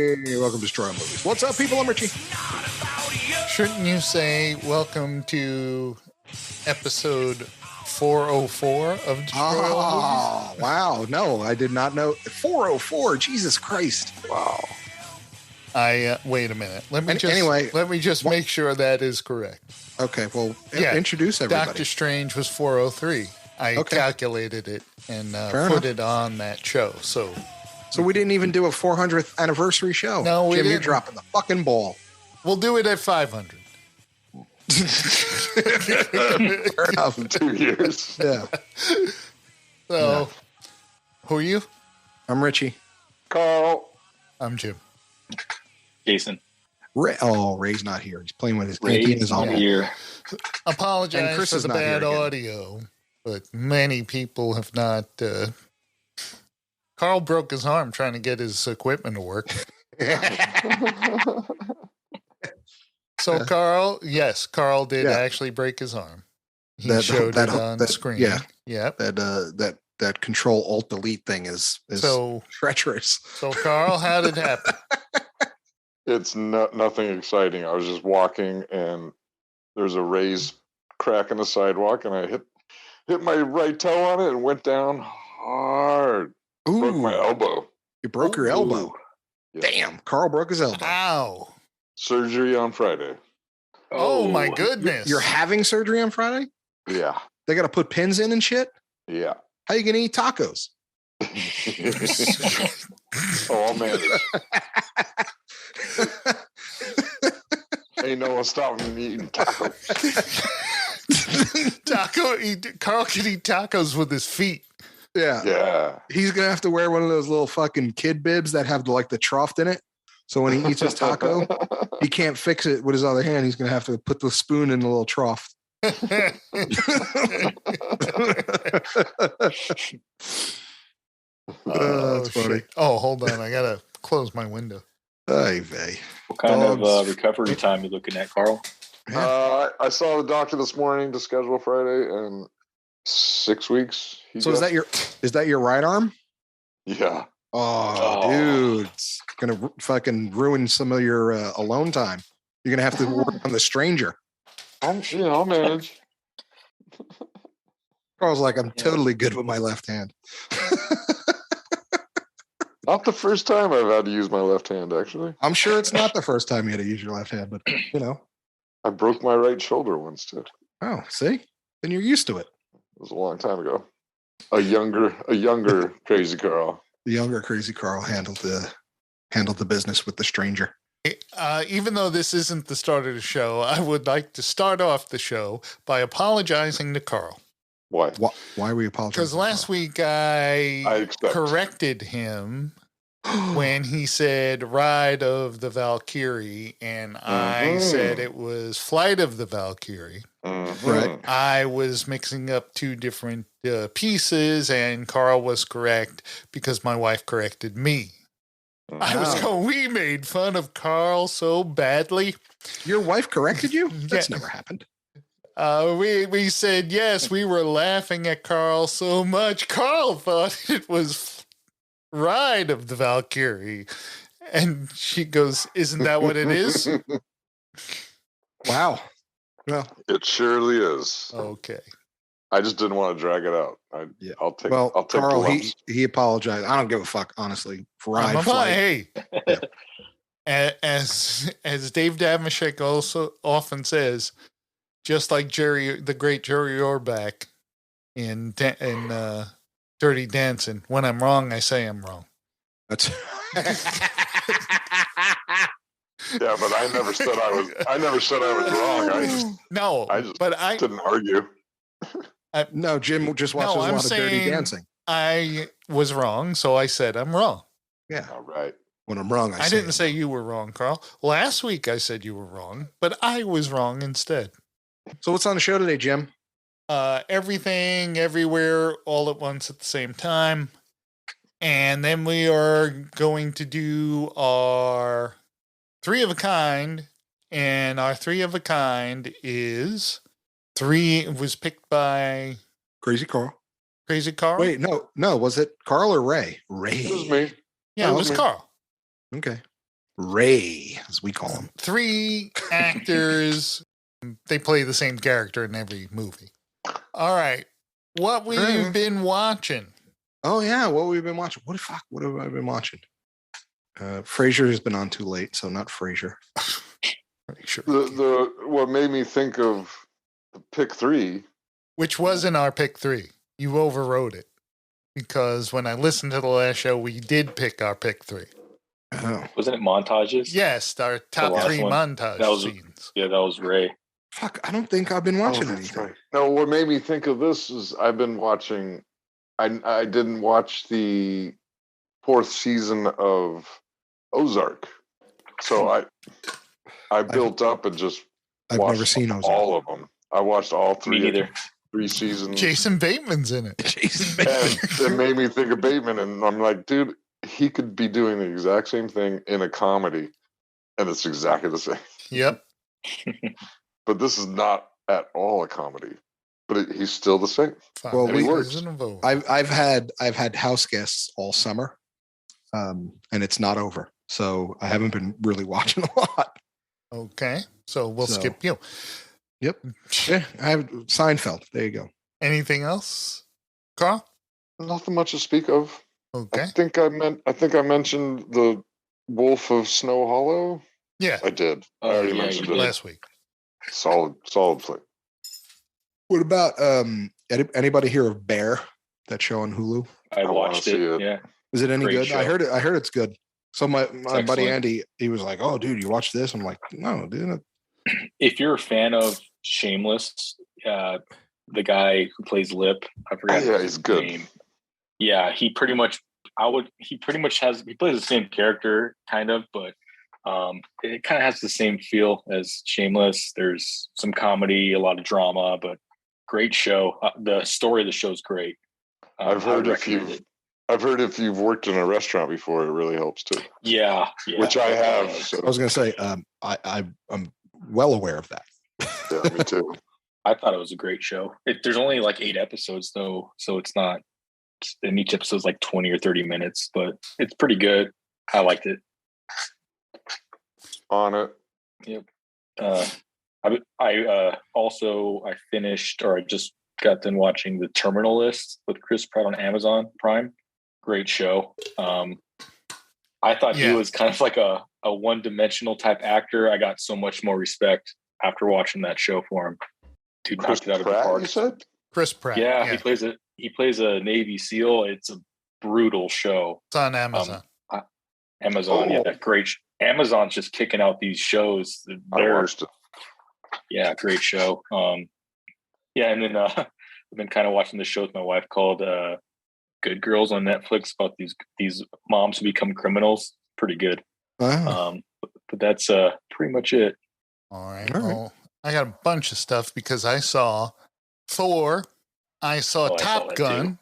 Hey, welcome to Destroy Movies. What's up, people? I'm Richie. Shouldn't you say welcome to episode 404 of Destroy All Movies? Wow. No, I did not know. 404. Jesus Christ. Wow. Wait a minute. Let me just make sure that is correct. Okay, well, introduce everybody. Doctor Strange was 403. I calculated it and put it on that show. So we didn't even do a 400th anniversary show. No, we didn't. You're dropping the fucking ball. We'll do it at 500. Fair enough. In 2 years. Yeah. So, who are you? I'm Richie. Carl. I'm Jim. Jason. Ray's not here. He's playing with his antennas on here. Apologize for the bad audio, but many people have not. Carl broke his arm trying to get his equipment to work. So Carl did actually break his arm. He showed it on the screen. Yeah. Yep. That Control Alt Delete thing is so treacherous. So Carl, how did it happen? It's nothing exciting. I was just walking and there's a raised crack in the sidewalk and I hit my right toe on it and went down hard. Ooh. Broke my elbow. You broke your elbow. Yeah. Damn, Carl broke his elbow. Ow. Surgery on Friday. Oh my goodness. You're having surgery on Friday? Yeah. They got to put pins in and shit? Yeah. How you going to eat tacos? Oh, man. Ain't no one stopping me eating tacos. Carl can eat tacos with his feet. Yeah. Yeah. He's going to have to wear one of those little fucking kid bibs that have the trough in it. So when he eats his taco, he can't fix it with his other hand. He's going to have to put the spoon in the little trough. That's funny. Oh, hold on. I got to close my window. Ay vey. What kind of recovery time are you looking at, Carl? I saw the doctor this morning to schedule Friday and 6 weeks. So is that your right arm? Yeah. Oh, dude, it's gonna fucking ruin some of your alone time. You're gonna have to work on the stranger. I'll manage. Carl's like, I'm totally good with my left hand. Not the first time I've had to use my left hand, actually. I'm sure it's not the first time you had to use your left hand, but I broke my right shoulder once too. Oh, see? Then you're used to it. It was a long time ago. A younger crazy Carl. The younger crazy Carl handled the business with the stranger. Even though this isn't the start of the show, I would like to start off the show by apologizing to Carl. Why? Why were you apologizing? Because last week I corrected him when he said Ride of the Valkyrie, and I said it was Flight of the Valkyrie. Right. I was mixing up two different pieces, and Carl was correct because my wife corrected me. We made fun of Carl so badly. Your wife corrected you? That's never happened. We said, yes, we were laughing at Carl so much. Carl thought it was Ride of the Valkyrie. And she goes, isn't that what it is? Wow. Well, it surely is. Okay. I just didn't want to drag it out. I'll take Carl, the lumps. he apologized. I don't give a fuck, honestly. Flight. Hey. As Dave Damashek also often says, just like the great Jerry Orbach in Dirty Dancing, when I'm wrong, I say I'm wrong. That's Yeah, but I never said I was wrong. I just didn't argue. No, Jim just watches a lot of Dirty Dancing. I was wrong, so I said I'm wrong. Yeah. All right. When I'm wrong, I didn't say you were wrong, Carl. Last week I said you were wrong, but I was wrong instead. So what's on the show today, Jim? Everything, everywhere, all at once at the same time. And then we are going to do our 3 of a kind. And our 3 of a kind was picked by Crazy Carl. Crazy Carl? Wait, no. Was it Carl or Ray? Ray. It was me. Yeah, it was Carl. Okay. Ray, as we call him. 3 actors. They play the same character in every movie. All right. What we've been watching. Oh, yeah. What we've been watching. What have I been watching? Frasier has been on too late, so not Frasier. Sure. What made me think of the pick 3. Which wasn't our pick 3. You overrode it. Because when I listened to the last show, we did pick our pick 3. Oh. Wasn't it montages? Yes, our top 3 montage scenes. Yeah, that was Ray. Fuck, I don't think I've been watching anything. Right. No, what made me think of this is I've been watching. I didn't watch the 4th season of Ozark, so I built up and just I've watched never seen Ozark. all of them. I watched all 3. Me neither. 3 seasons. Jason Bateman's in it. Jason And it made me think of Bateman, and I'm like, dude, he could be doing the exact same thing in a comedy, and it's exactly the same. Yep. But this is not at all a comedy. But he's still the same. Well, And he works. I've had house guests all summer, and it's not over. So I haven't been really watching a lot. Okay, so we'll skip you. Yep. Yeah, I have Seinfeld. There you go. Anything else, Carl? Nothing much to speak of. Okay. I think I mentioned the Wolf of Snow Hollow. Yeah, I did. I Oh, already yeah, mentioned you it. did. last week. Solid flick. What about anybody hear of Bear? That show on Hulu? I wanna watched see it. it. Yeah. Is it any Great good? show. I heard it's good. So my buddy excellent. Andy, he was like, "Oh, dude, you watch this?" I'm like, "No, dude." If you're a fan of Shameless, the guy who plays Lip, I forgot Yeah, his he's good. name. Yeah, he pretty much he plays the same character kind of, but it kind of has the same feel as Shameless. There's some comedy, a lot of drama, but great show. The story of the show is great. I've heard if you've worked in a restaurant before, it really helps too. Yeah. Which I have. So. I was going to say, I'm well aware of that. Yeah, me too. I thought it was a great show. There's only like 8 episodes though, so it's not. And each episode's like 20 or 30 minutes, but it's pretty good. I liked it. On it. Yep. I finished, or I just got done watching The Terminal List with Chris Pratt on Amazon Prime. Great show. I thought he was kind of like a one-dimensional type actor. I got so much more respect after watching that show for him. Dude knocked it out of the park. You said? Chris Pratt. Yeah, he plays a Navy SEAL. It's a brutal show. It's on Amazon. Amazon, yeah, great. Amazon's just kicking out these shows. I watched it. Yeah, great show. And then I've been kind of watching this show with my wife called Good Girls on Netflix about these moms who become criminals. Pretty good. Wow. But that's pretty much it. All right. Well, I got a bunch of stuff because I saw Thor. I saw Top Gun.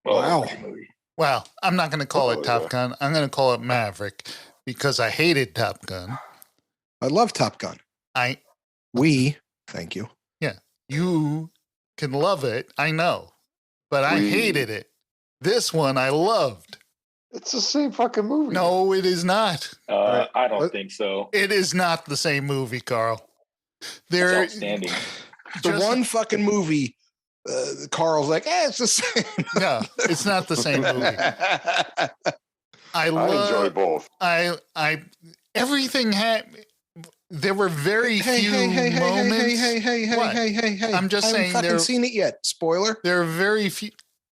Wow. Great movie. Well, I'm not going to call it Top Gun. I'm going to call it Maverick because I hated Top Gun. I love Top Gun. Thank you. Yeah, you can love it. I know, but I hated it. This one I loved. It's the same fucking movie. No, it is not. I don't think so. It is not the same movie, Carl. It's outstanding. The one fucking movie, Carl's like, it's the same. No, it's not the same movie. I enjoy both. Everything had. There were very few moments. Hey! I'm just saying, I haven't seen it yet. Spoiler. There are very few.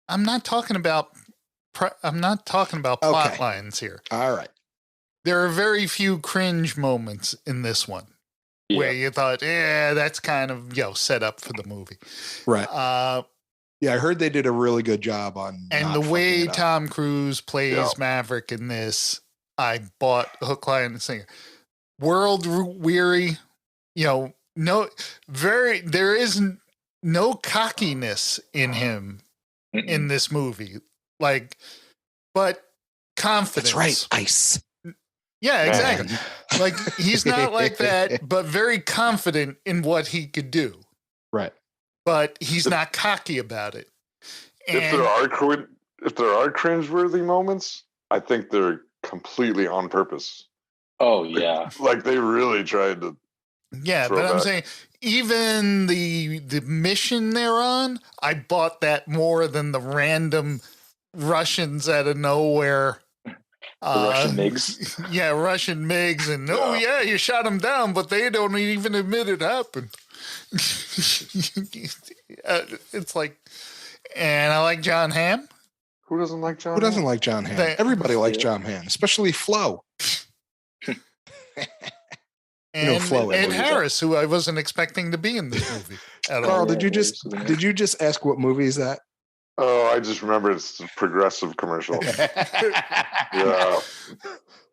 I'm not talking about plot lines here. All right. There are very few cringe moments in this one where you thought, that's kind of set up for the movie, right? I heard they did a really good job on. And the way Tom Cruise plays Maverick in this, I bought hook, line, and sinker. World weary, there is no cockiness in him in this movie, but confidence. That's right, ice. Yeah, exactly. Like he's not like that, but very confident in what he could do. Right. But he's not cocky about it. And if there are cringeworthy moments, I think they're completely on purpose. Oh yeah. Like they really tried to. Yeah, but I'm saying even the mission they're on, I bought that more than the random Russians out of nowhere. Russian MiGs. Yeah, Russian MiGs, and you shot them down, but they don't even admit it happened. It's like, and I like John Hamm. Who doesn't like John? Who doesn't like John Hamm? Everybody likes John Hamm, especially Flo. And Ed Harris, who I wasn't expecting to be in this movie at Carl, all. did you just ask what movie is that? Oh, I just remember it's a Progressive commercial. Yeah.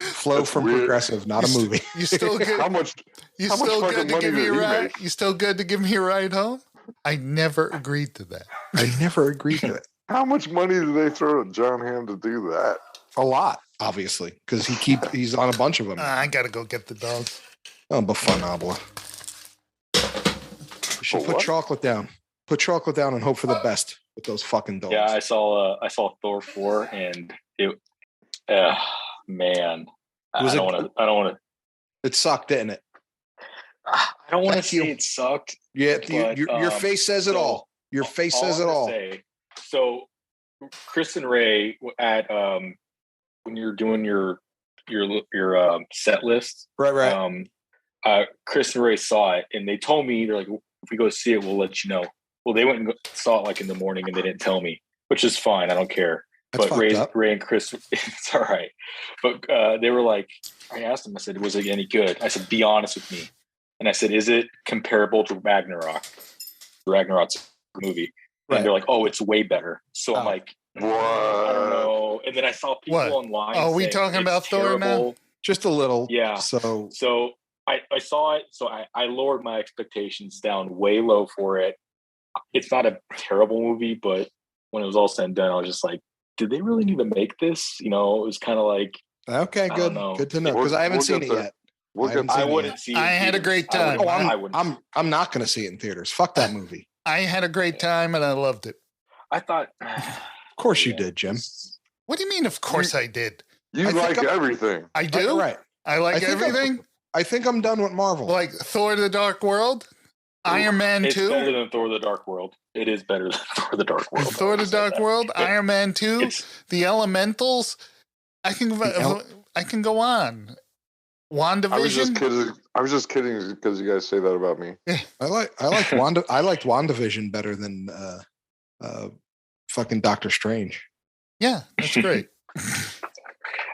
Flo from weird. Progressive, not a movie. You still good? How much good to give me a ride? You still good to give me a ride home? I never agreed to that. I never agreed to it. How much money did they throw at John Hamm to do that? A lot, obviously, because he's on a bunch of them. I gotta go get the dog. Oh, bufanabla. You should put chocolate down. Put chocolate down and hope for the best with those fucking dogs. Yeah, I saw Thor 4 and it. Man, I don't want to. It sucked, didn't it? I don't want to say it sucked. Yeah, but, your face says it all. Your face says it all. So, Chris and Ray at when you're doing your set list, right. Chris and Ray saw it, and they told me, they're like, if we go see it, we'll let you know. Well, they went and saw it like in the morning, and they didn't tell me, which is fine. I don't care. That's but Ray and Chris, it's all right. But they were like, I asked them, I said, was it any good? I said, be honest with me. And I said, is it comparable to Ragnarok? Ragnarok's a movie. And they're like, oh, it's way better. So I'm like, what? I don't know. And then I saw people online. Are we talking about Thor now? Just a little. Yeah. So I saw it. So I lowered my expectations down way low for it. It's not a terrible movie, but when it was all said and done, I was just like, did they really need to make this? You know, it was kind of like, okay, good. Good to know. Because I haven't seen it yet. I wouldn't see it. I had a great time. I'm not going to see it in theaters. Fuck that movie. I had a great time and I loved it. I thought, of course you did, Jim. What do you mean? Of course I did. You like everything. I do. Right. I like everything. I think I'm done with Marvel. Like Thor: The Dark World, Iron Man 2. It's better than Thor: The Dark World. It is better than Thor: The Dark World. Thor: The Dark World, Iron Man 2, The Elementals. I can go on. WandaVision. I was just kidding because you guys say that about me. Yeah. I liked WandaVision better than fucking Doctor Strange. Yeah, that's great.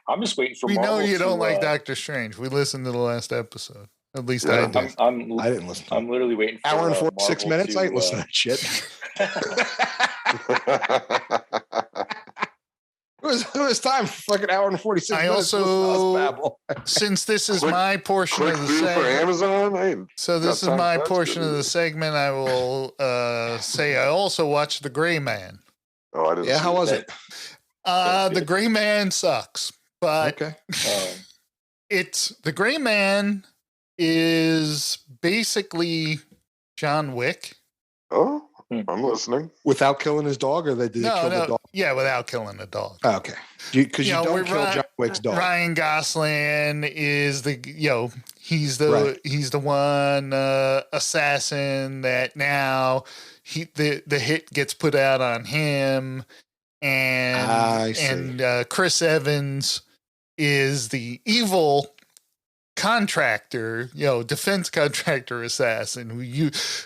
I'm just waiting for. We Marvel know you don't like Doctor Strange. We listened to the last episode. At least I did. I didn't listen. I'm literally waiting for hour and 46 minutes. I ain't listening to that shit. It was time for fucking hour and 46 minutes. I also, since this is my portion of the segment, for Amazon. So this is my portion of the segment. I will say I also watched The Gray Man. Oh, I didn't. Yeah, how was it? The Gray Man sucks, but okay. It's The Gray Man is basically John Wick. Oh, I'm listening. Without killing his dog, or did they kill the dog? Yeah, without killing the dog. Oh, okay, because you don't kill John Wick's dog. Ryan Gosling is he's the one assassin that now the hit gets put out on him, and Chris Evans is the evil contractor, defense contractor assassin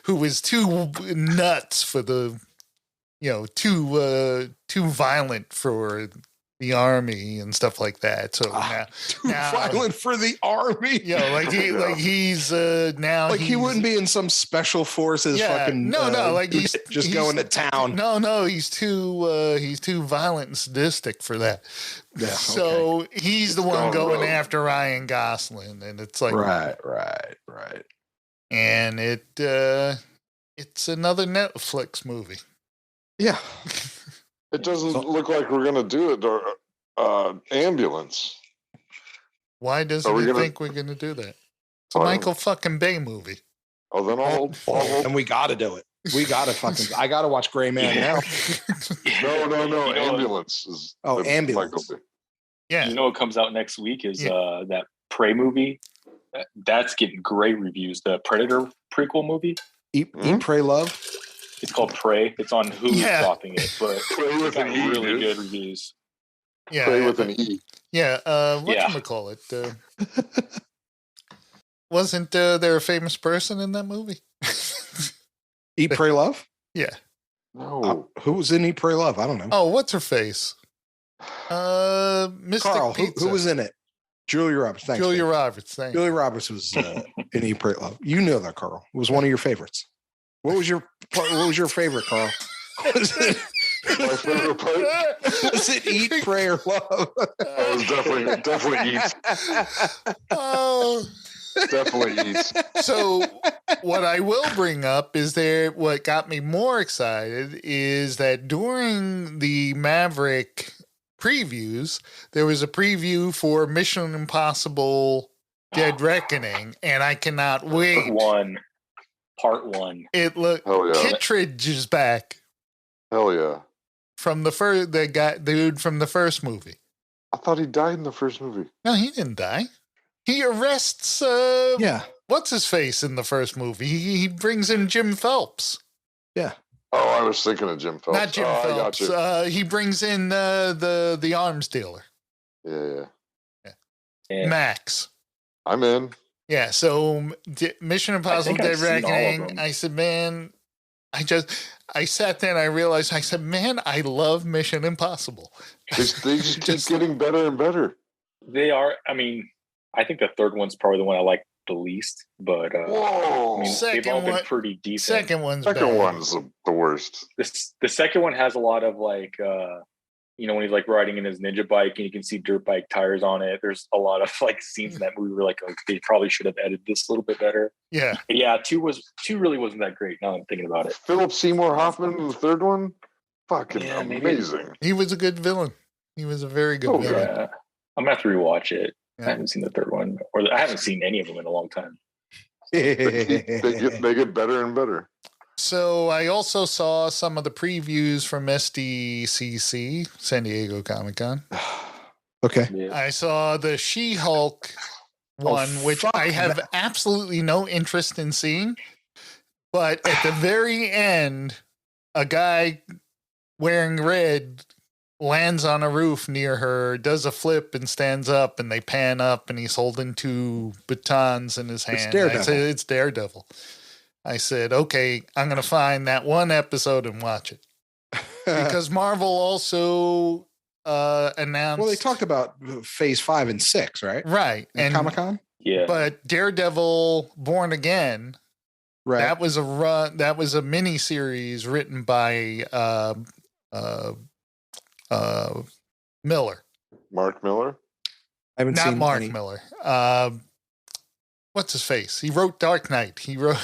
who was too nuts for the, too violent for the army and stuff like that. So now violent for the army. He's now like he wouldn't be in some special forces. Fucking he's just going to town. No, he's too violent and sadistic for that. Yeah, so he's the one going after Ryan Gosling, and it's like right. And it's another Netflix movie. Yeah. It doesn't look like we're going to do it, or Ambulance. Why doesn't he think we're going to do that? It's a Michael fucking Bay movie. Oh, then I'll and we got to do it. We got to I got to watch Gray Man now. No. Ambulance is. Ambulance. Yeah. What comes out next week is that Prey movie. That's getting great reviews. The Predator prequel movie. Eat, Pray, Love. It's called Prey. It's on Hulu topping it, but Prey with an E, really dude. good reviews. Yeah, Prey with an E. Yeah, whatchamacallit? Wasn't there a famous person in that movie? Eat, Pray, Love? Yeah. No. Who was in Eat, Pray, Love? I don't know. Oh, what's her face? Mystic Carl, Pizza. who was in it? Julia Roberts. Thanks. Julia Dave. Roberts. Thank you. Julia Roberts was in Eat, Pray, Love. You know that, Carl. It was one of your favorites. What was your favorite, Carl? Was it, My favorite part? was it Eat, Pray, or Love? It was definitely Eat. Oh. Definitely Eat. So what I will bring up is what got me more excited is that during the Maverick previews, there was a preview for Mission Impossible Dead Reckoning, and I cannot wait. Part one. It looked Kittredge is back. Hell yeah. From the dude from the first movie. I thought he died in the first movie. No, he didn't die. He arrests what's his face in the first movie? He brings in Jim Phelps. Yeah. Oh, I was thinking of Jim Phelps. Not Jim Phelps. He brings in the arms dealer. Yeah. Max. I'm in. Yeah. So Mission Impossible Dead Reckoning. I said, man, I sat there and I realized, I said, man, I love Mission Impossible. They just keep getting better and better. They are. I mean, I think the third one's probably the one I like the least, but whoa, I mean, they've all been pretty decent. Second one's the worst. The second one has a lot of like, when he's like riding in his ninja bike and you can see dirt bike tires on it. There's a lot of like scenes in that movie where like they probably should have edited this a little bit better. Yeah, but yeah. Two really wasn't that great. Now I'm thinking about it. Philip Seymour Hoffman in the third one, fucking amazing. He was a good villain. He was a very good villain. Yeah. I'm gonna have to rewatch it. Yeah. I haven't seen the third one, or I haven't seen any of them in a long time. They get better and better. So I also saw some of the previews from SDCC, San Diego Comic-Con. Okay. Yeah. I saw the She-Hulk one, which I have absolutely no interest in seeing. But at the very end, a guy wearing red lands on a roof near her, does a flip and stands up, and they pan up and he's holding two batons in his hand. It's Daredevil. I said, it's Daredevil. I said, okay, I'm going to find that one episode and watch it. Because Marvel also announced... Well, they talked about phase 5 and 6, right? Right. And Comic-Con? Yeah. But Daredevil Born Again, right. That was a mini series written by Miller. Mark Miller? I haven't seen Mark any. Miller. What's his face? He wrote Dark Knight. He wrote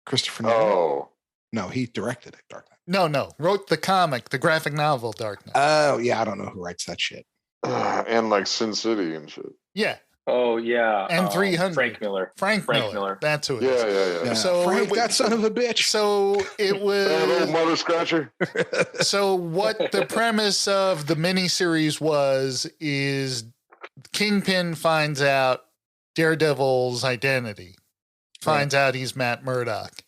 Christopher Nolan. Oh. No, he directed it, Dark Knight. No. Wrote the comic, the graphic novel Dark Knight. Oh, yeah, I don't know who writes that shit. And like Sin City and shit. Yeah. Oh, yeah. And 300. Frank Miller. Frank Miller. That's who it is. Yeah. So Frank, that son of a bitch. So it was... That old mother scratcher. So what the premise of the miniseries is Kingpin finds out Daredevil's identity, finds out he's Matt Murdock,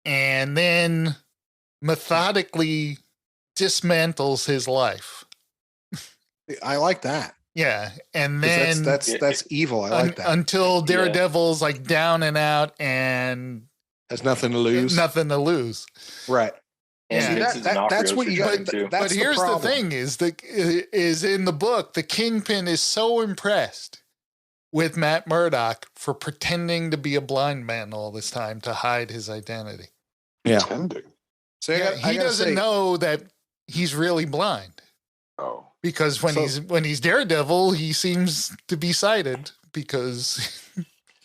and then methodically dismantles his life. I like that. Yeah, and then that's evil. I like that. Until Daredevil's like down and out and has nothing to lose. Nothing to lose. Right. Yeah, that's what you got. But here's the thing: is in the book, the Kingpin is so impressed with Matt Murdock for pretending to be a blind man all this time to hide his identity. Yeah. Pretending. So he doesn't know that he's really blind. Oh. Because when he's Daredevil, he seems to be sighted because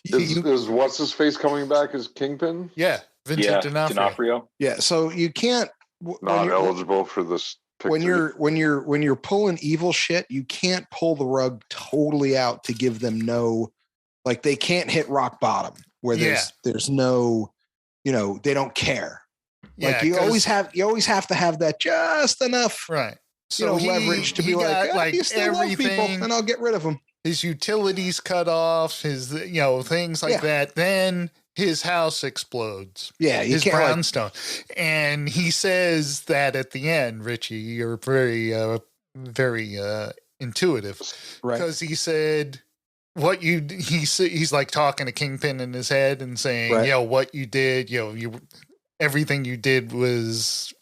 is what's his face coming back as Kingpin? Yeah, Vincent D'Onofrio. Yeah, so you can't not eligible for this. When you're pulling evil shit, you can't pull the rug totally out to give them they can't hit rock bottom where there's no, they don't care. Yeah, like you always have to have that just enough, right? So leverage to be like you still love people, and I'll get rid of them. his utilities cut off, his things like that. Then his house explodes. Yeah, you his can't, brownstone, and he says that at the end. Richie, you're very, very intuitive, right? Because he said he's like talking to Kingpin in his head and saying, right. What you did, everything you did was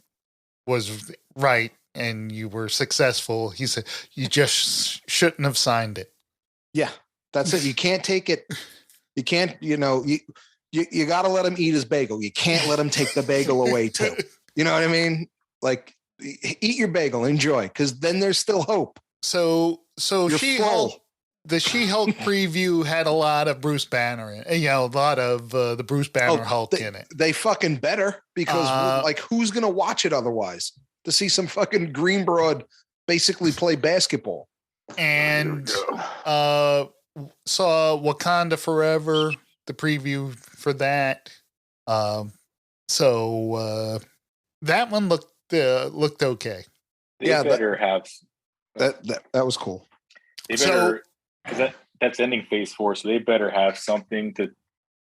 right, and you were successful. He said you just shouldn't have signed it. Yeah, that's it. You can't take it. You can't. You got to let him eat his bagel. You can't let him take the bagel away too. You know what I mean? Like, eat your bagel, enjoy, because then there's still hope. So She-Hulk, the She-Hulk preview had a lot of Bruce Banner in it. A lot of the Bruce Banner Hulk in it. They fucking better, because who's gonna watch it otherwise? To see some fucking green broad basically play basketball. And saw Wakanda Forever, the preview for that. So that one looked okay. They better have that was cool. They better, because that's ending phase 4, so they better have something to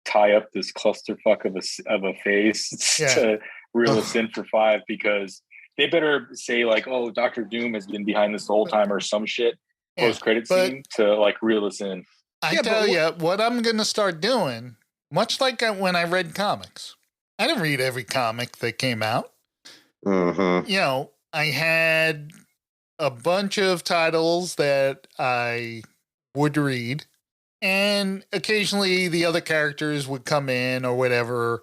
tie up this clusterfuck of a phase to reel us in for 5, because they better say like, oh, Dr. Doom has been behind this the whole time or some shit. Post-credit scene to like reel us in. I tell you what I'm going to start doing, much like when I read comics. I didn't read every comic that came out. Mm-hmm. I had a bunch of titles that I would read, and occasionally the other characters would come in or whatever.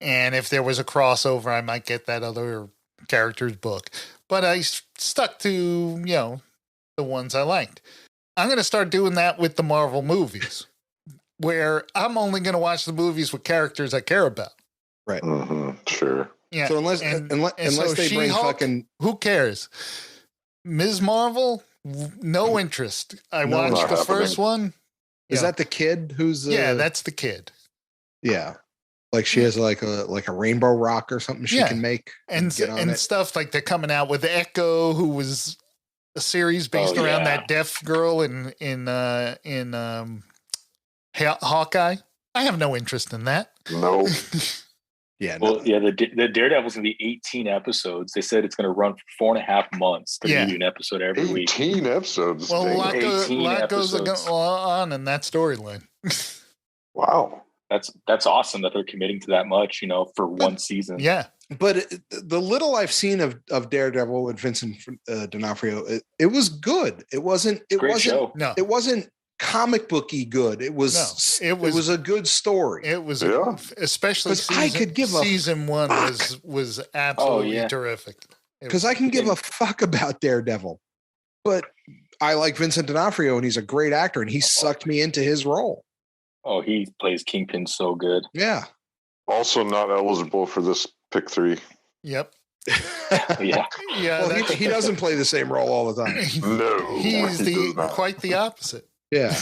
And if there was a crossover, I might get that other character's book. But I stuck to, the ones I liked. I'm going to start doing that with the Marvel movies, where I'm only going to watch the movies with characters I care about. Right. Mm-hmm. Sure. Yeah. So unless they bring fucking, who cares? Ms. Marvel, no interest. I watched the first one. Is that the kid who's? That's the kid. Yeah. Like she has like a rainbow rock or something she can make and stuff like they're coming out with Echo, who was a series based around that deaf girl in Hawkeye. I have no interest in that. No. Yeah. Well, the Daredevil's going to be 18 episodes. They said it's going to run for 4.5 months. They're going to do an episode every week. 18 episodes. Well, a lot goes on in that storyline. Wow. That's awesome that they're committing to that much, for one season. Yeah. But the little I've seen of Daredevil with Vincent D'Onofrio, it was good. It wasn't show. No. It wasn't comic booky good. It was a good story. It was especially season 1 was absolutely terrific. Because I can give a fuck about Daredevil, but I like Vincent D'Onofrio and he's a great actor and he sucked me into his role. Oh, he plays Kingpin so good. Yeah. Also not eligible for this pick 3. Yep. Yeah. Well, he doesn't play the same role all the time. No. He's quite the opposite. Yeah.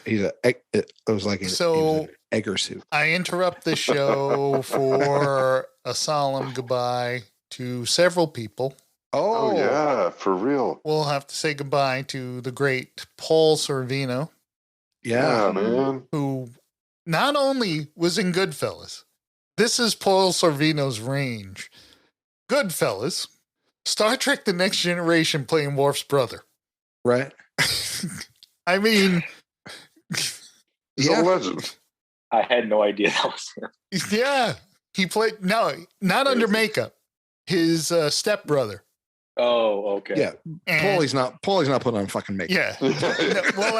It was like an Egger suit. I interrupt the show for a solemn goodbye to several people. Oh, yeah, for real. We'll have to say goodbye to the great Paul Sorvino. Yeah, man. Who not only was in Goodfellas, this is Paul Sorvino's range. Goodfellas, Star Trek The Next Generation playing Worf's brother. Right. I mean, he's a legend. I had no idea that was him. Yeah. He played, not under makeup, his stepbrother. Oh, okay. Yeah, Paulie's not putting on fucking makeup. Yeah. Well,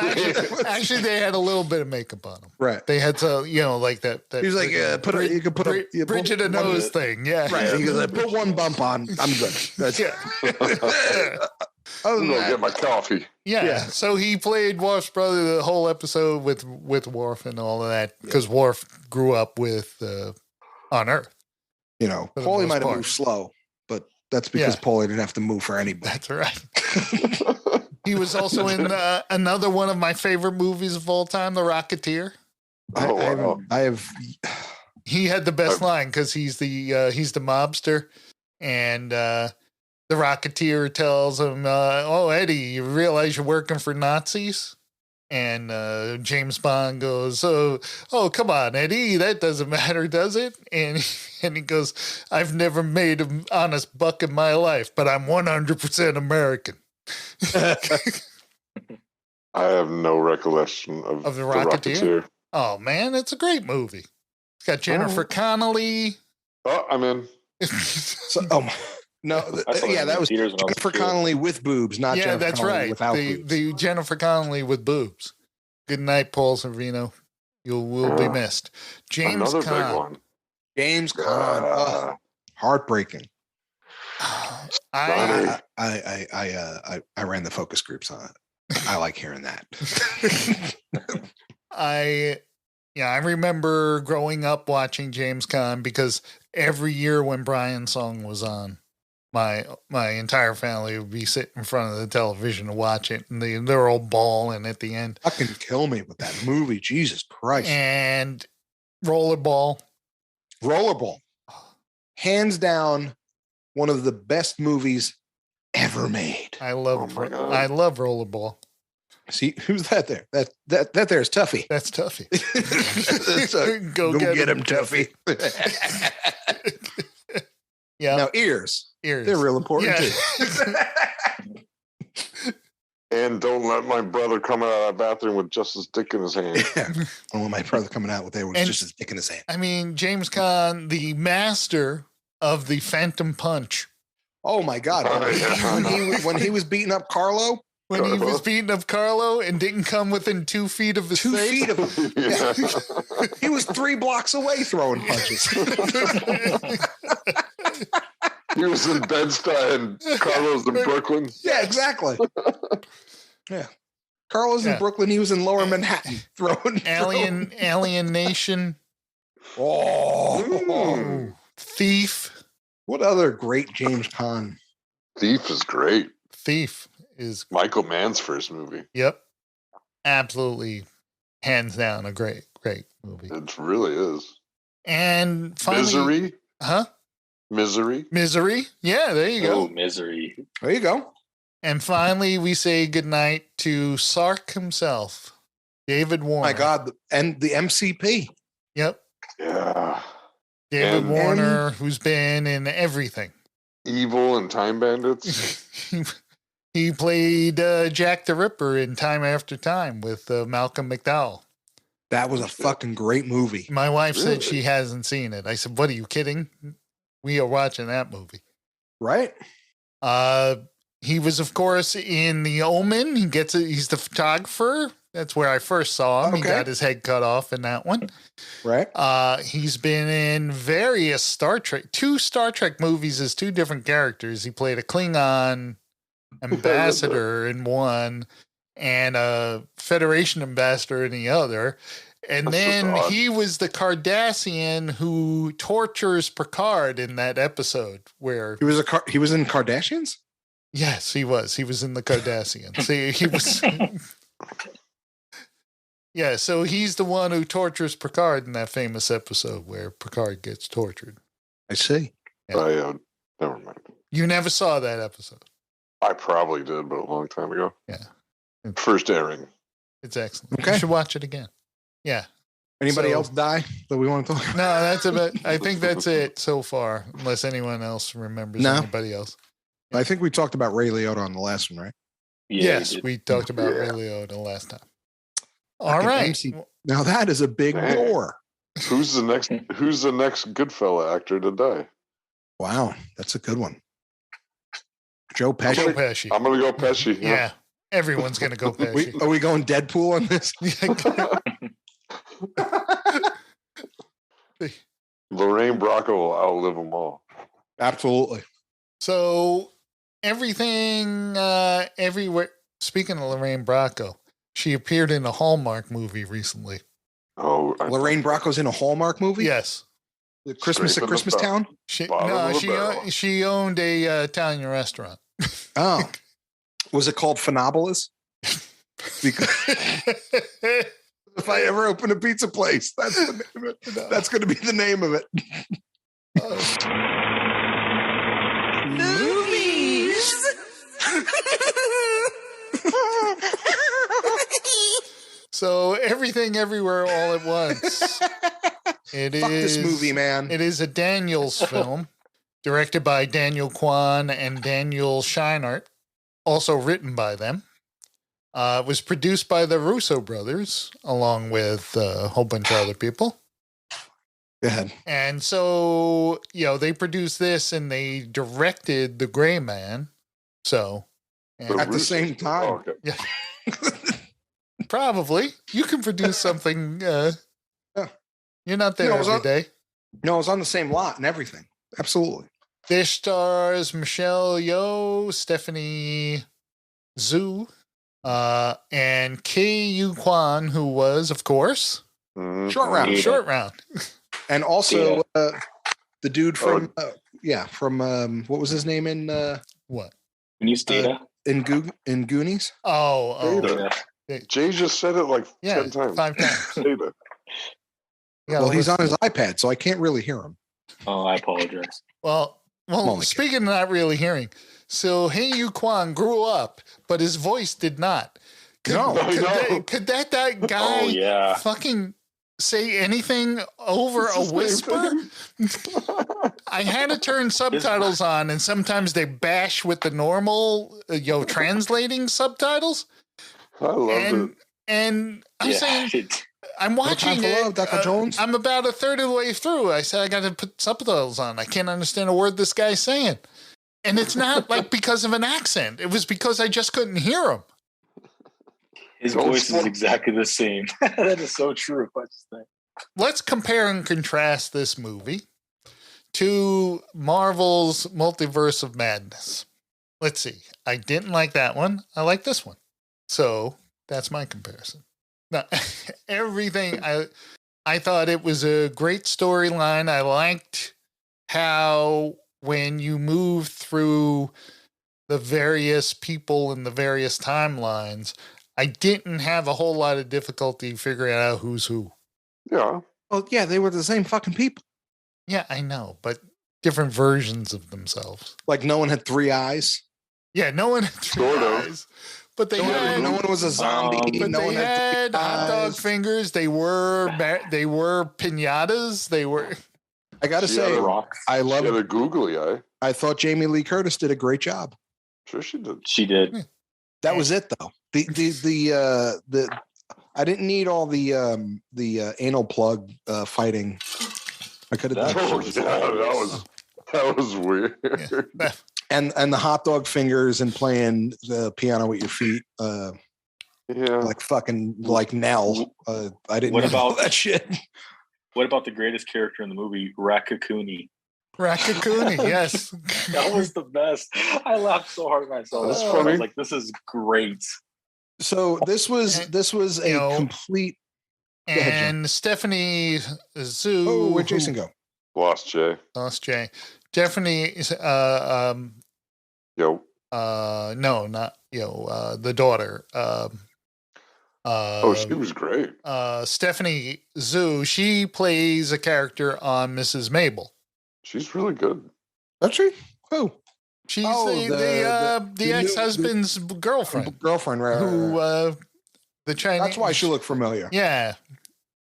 actually, they had a little bit of makeup on him. Right. They had to, like that. He was like, you could put a Bridget a nose thing. Yeah. Right. He goes, put one bump on. I'm good. That's I'm gonna get my coffee. Yeah. So he played Worf's brother the whole episode with Worf and all of that because Worf grew up with on Earth. Paulie might have moved slow, but that's because Paulie didn't have to move for anybody. That's right. He was also in another one of my favorite movies of all time, The Rocketeer. I have. He had the best line because he's the mobster, and the Rocketeer tells him, "Oh, Eddie, you realize you're working for Nazis?" And James Bond goes, oh, come on, Eddie, that doesn't matter, does it? And he goes, I've never made an honest buck in my life, but I'm 100% American. I have no recollection of the Rocketeer. Oh, man, it's a great movie. It's got Jennifer Connelly. Oh, I'm in. No, that was Jennifer Connelly with boobs, not Jennifer Connelly without boobs. The Jennifer Connelly with boobs. Good night, Paul Sorvino. You will be missed. James Caan. Big one. James Caan. Heartbreaking. I ran the focus groups on it. I like hearing that. I remember growing up watching James Caan because every year when Brian's song was on, my entire family would be sitting in front of the television to watch it, and they're all bawling at the end. Fucking kill me with that movie, Jesus Christ! And Rollerball, hands down, one of the best movies ever made. I love Rollerball. See, who's that there? That there's Tuffy. That's Tuffy. Go get him, Tuffy. Yeah. Now ears. They're real important too. And don't let my brother come out of the bathroom with just his dick in his hand. Yeah. I don't want my brother coming out with just his dick in his hand. I mean, James Caan, the master of the Phantom Punch. Oh my God! When he was beating up Carlo. When he was beating up Carlo and didn't come within 2 feet of his face. 2 feet of him. Yeah. He was 3 blocks away throwing punches. He was in Bed-Stuy and Carlo's in Brooklyn. Yeah, exactly. Yeah. Carlo's in Brooklyn. He was in Lower Manhattan throwing. Alien Nation. Oh. Thief. What other great James Caan? Thief is great. Thief is Michael Mann's first movie. Yep. Absolutely, hands down, a great movie. It really is. And finally, Misery? Huh? Misery? Yeah, there you go. Oh, Misery. There you go. And finally, we say goodnight to Sark himself, David Warner. My God, and the MCP. Yep. Yeah. David Warner, who's been in everything. Evil and Time Bandits. He played Jack the Ripper in Time After Time with Malcolm McDowell. That was a fucking great movie. My wife said she hasn't seen it. I said, what, are you kidding? We are watching that movie. Right. He was, of course, in The Omen. He's the photographer. That's where I first saw him. Okay. He got his head cut off in that one. Right. He's been in various Star Trek, 2 Star Trek movies as 2 different characters. He played a Klingon ambassador in one and a Federation ambassador in the other. And then he was the Cardassian who tortures Picard in that episode where he was in Kardashians? Yes, he was. He was in the Cardassians. See, he was. Yeah, so he's the one who tortures Picard in that famous episode where Picard gets tortured. I see. Yeah. Never mind. You never saw that episode. I probably did, but a long time ago. Yeah. First airing. It's excellent. Okay. You should watch it again. Yeah. Anybody else die that we want to talk about? No, that's about. I think that's it so far, unless anyone else remembers anybody else. Yeah. I think we talked about Ray Liotta on the last one, right? Yeah, yes, we talked about Ray Liotta last time. All right. MC. Now that is a big door. Who's the next Goodfella actor to die? Wow, that's a good one. Joe Pesci. I'm gonna go Pesci. Yeah. Everyone's gonna go Pesci. Are we going Deadpool on this? Lorraine Bracco will outlive them all. Absolutely. So everything, everywhere. Speaking of Lorraine Bracco, she appeared in a Hallmark movie recently. Oh, Lorraine Bracco's in a Hallmark movie? Yes. The Christmas at Christmas Town? She owned a Italian restaurant. Oh. Was it called Phenopolis? Because if I ever open a pizza place, that's the name of it. That's going to be the name of it. Movies. So Everything Everywhere All at Once. Fuck this movie, man. It is a Daniels film directed by Daniel Kwan and Daniel Scheinert, also written by them. It was produced by the Russo brothers, along with a whole bunch of other people. Go ahead. And so, they produced this and they directed The Gray Man. So, at the same time. Oh, okay. Yeah. Probably. You can produce something. You're not there every day. No, it was on the same lot and everything. Absolutely. This stars Michelle Yeoh, Stephanie Zhu, and K.U. Kwan, who was, of course, Short Round. Short Round. And also the dude from, what was his name in? What? Denise Data? In Goonies? Oh. Jay just said it like 10 times. 5 times. Data. Yeah, well, he's on his iPad, so I can't really hear him. Oh, I apologize. Well, speaking of not really hearing, so Hey-Yu Kwan grew up, but his voice did not. Could that guy fucking say anything over a whisper? I had to turn subtitles on, and sometimes they bash with the normal, translating subtitles. I love it. And I'm saying, I'm watching it. Dr. Jones? I'm about a third of the way through. I said, I got to put subtitles on. I can't understand a word this guy's saying. And it's not like because of an accent. It was because I just couldn't hear him. His voice is exactly the same. That is so true. Let's compare and contrast this movie to Marvel's Multiverse of Madness. Let's see. I didn't like that one. I like this one. So that's my comparison. Now, everything, I thought it was a great storyline. I liked how when you move through the various people in the various timelines, I didn't have a whole lot of difficulty figuring out who's who. Yeah. Well, yeah, they were the same fucking people. Yeah, I know, but different versions of themselves. Like no one had 3 eyes. Yeah, no one had 3 eyes. But they had, no one was a zombie. But no they one had hot dog fingers. They were pinatas. They were. I gotta say, I love it. A googly eye. I thought Jamie Lee Curtis did a great job. Sure, she did. She did. That was it, though. The I didn't need all the anal plug fighting. I could have done. That was weird. Yeah. And the hot dog fingers and playing the piano with your feet. Like fucking like Nell. I didn't know about that shit. What about the greatest character in the movie, Rakakuni? Rakakuni, yes. That was the best. I laughed so hard myself. That's funny. I was like, this is great. So this was a complete. And Stephanie Zhu. Oh, where'd Jason go? Lost Jay. Stephanie. No, not the daughter. She was great. Stephanie Zhu. She plays a character on Mrs. Mabel. She's really good. That's she. Who? She's the ex-husband's girlfriend. Girlfriend, right? Who the Chinese. That's why she looked familiar. Yeah,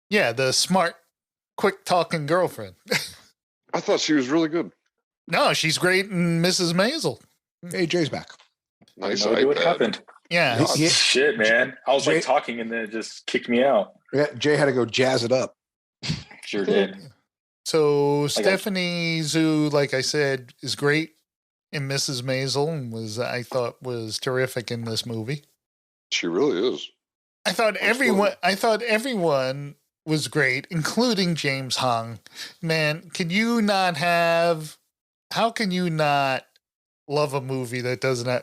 the smart, quick-talking girlfriend. I thought she was really good. No, she's great in Mrs. Maisel. Hey, Jay's back. Nice. I know what happened. Yeah. Shit, man. I was like talking and then it just kicked me out. Yeah, Jay had to go jazz it up. Sure did. So Stephanie Zhu, like I said, is great in Mrs. Maisel and I thought was terrific in this movie. She really is. I thought everyone was great, including James Hong. Man, how can you not love a movie that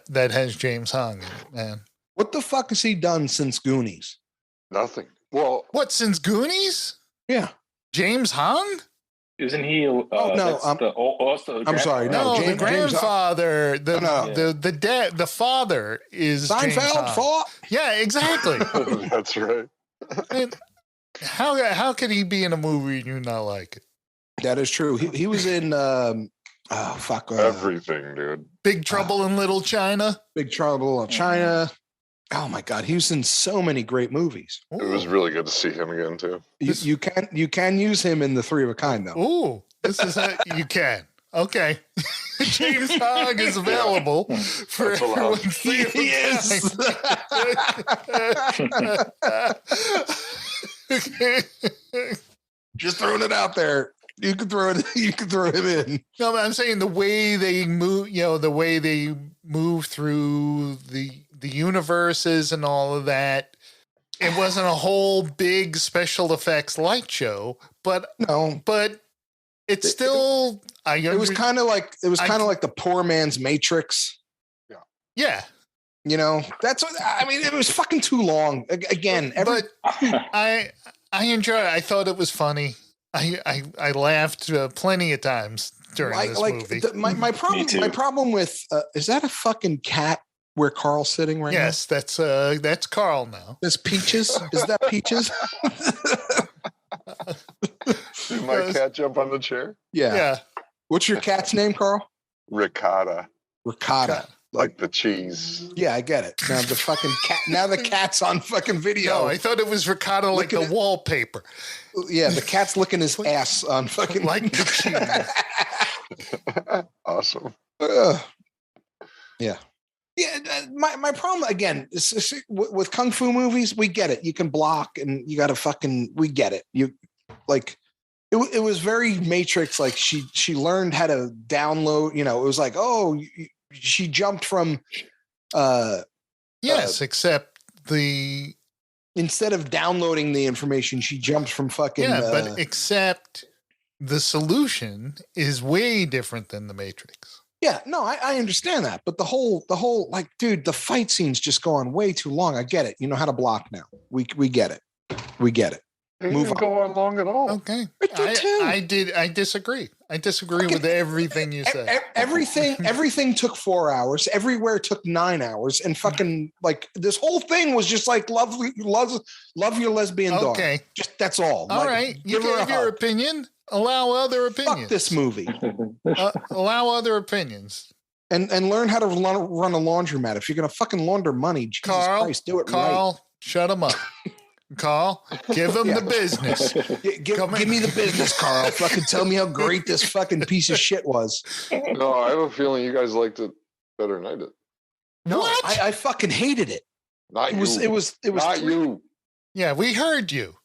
that has James Hong in it, man? What the fuck has he done since Goonies? Nothing. Well, what, since Goonies? Yeah. James Hong? Isn't he? No, I'm sorry. No, the grandfather, the dad, the father is Seinfeld. Yeah, exactly. That's right. How could he be in a movie and you not like it? That is true. He was in everything, dude. Big Trouble in Little China. Big Trouble in China. Oh my God, he was in so many great movies. It was really good to see him again too. You can use him in the Three of a Kind though. Ooh, this is you can. Okay. James Hogg is available for everyone. He is. Just throwing it out there. You can throw it. You can throw him in. No, but I'm saying the way they move. The way they move through the universes and all of that. It wasn't a whole big special effects light show, but it's still. It was kind of like the poor man's Matrix. Yeah. That's what I mean. It was fucking too long. Again, but I enjoyed it. I thought it was funny. I laughed plenty of times during this movie. My problem with is that a fucking cat where Carl's sitting right now? Yes, that's Carl now. That's Peaches. Is that Peaches? Did my cat jump on the chair? Yeah. What's your cat's name, Carl? Ricotta. Like the cheese. Yeah, I get it. Now the fucking cat. Now the cat's on fucking video. No, I thought it was ricotta like the wallpaper. Yeah, the cat's licking his ass on fucking like the cheese. Awesome. Yeah. My problem again is with kung fu movies. We get it. You can block, and you got to fucking. We get it. You like. It was very Matrix. Like she learned how to download. It was like, oh. She jumped from except instead of downloading the information, she jumped from fucking but except the solution is way different than the Matrix. Yeah, no, I understand that, but the whole like, dude, the fight scenes just go on way too long. I get it. You know how to block now. We get it. It didn't go on long at all. Okay. I disagree. I disagree with everything you said. Everything took 4 hours. Everywhere took 9 hours. And fucking like this whole thing was just like love your lesbian dog. Okay. Just that's all. All right. You gave your opinion. Allow other opinions. Fuck this movie. Allow other opinions. And learn how to run a laundromat. If you're gonna fucking launder money, Jesus Christ, do it Carl, right. Shut him up. Carl, give him the business. Give me the business, Carl. Fucking tell me how great this fucking piece of shit was. No, I have a feeling you guys liked it better than I did. No, I fucking hated it. Not you. It was not you. Yeah, we heard you.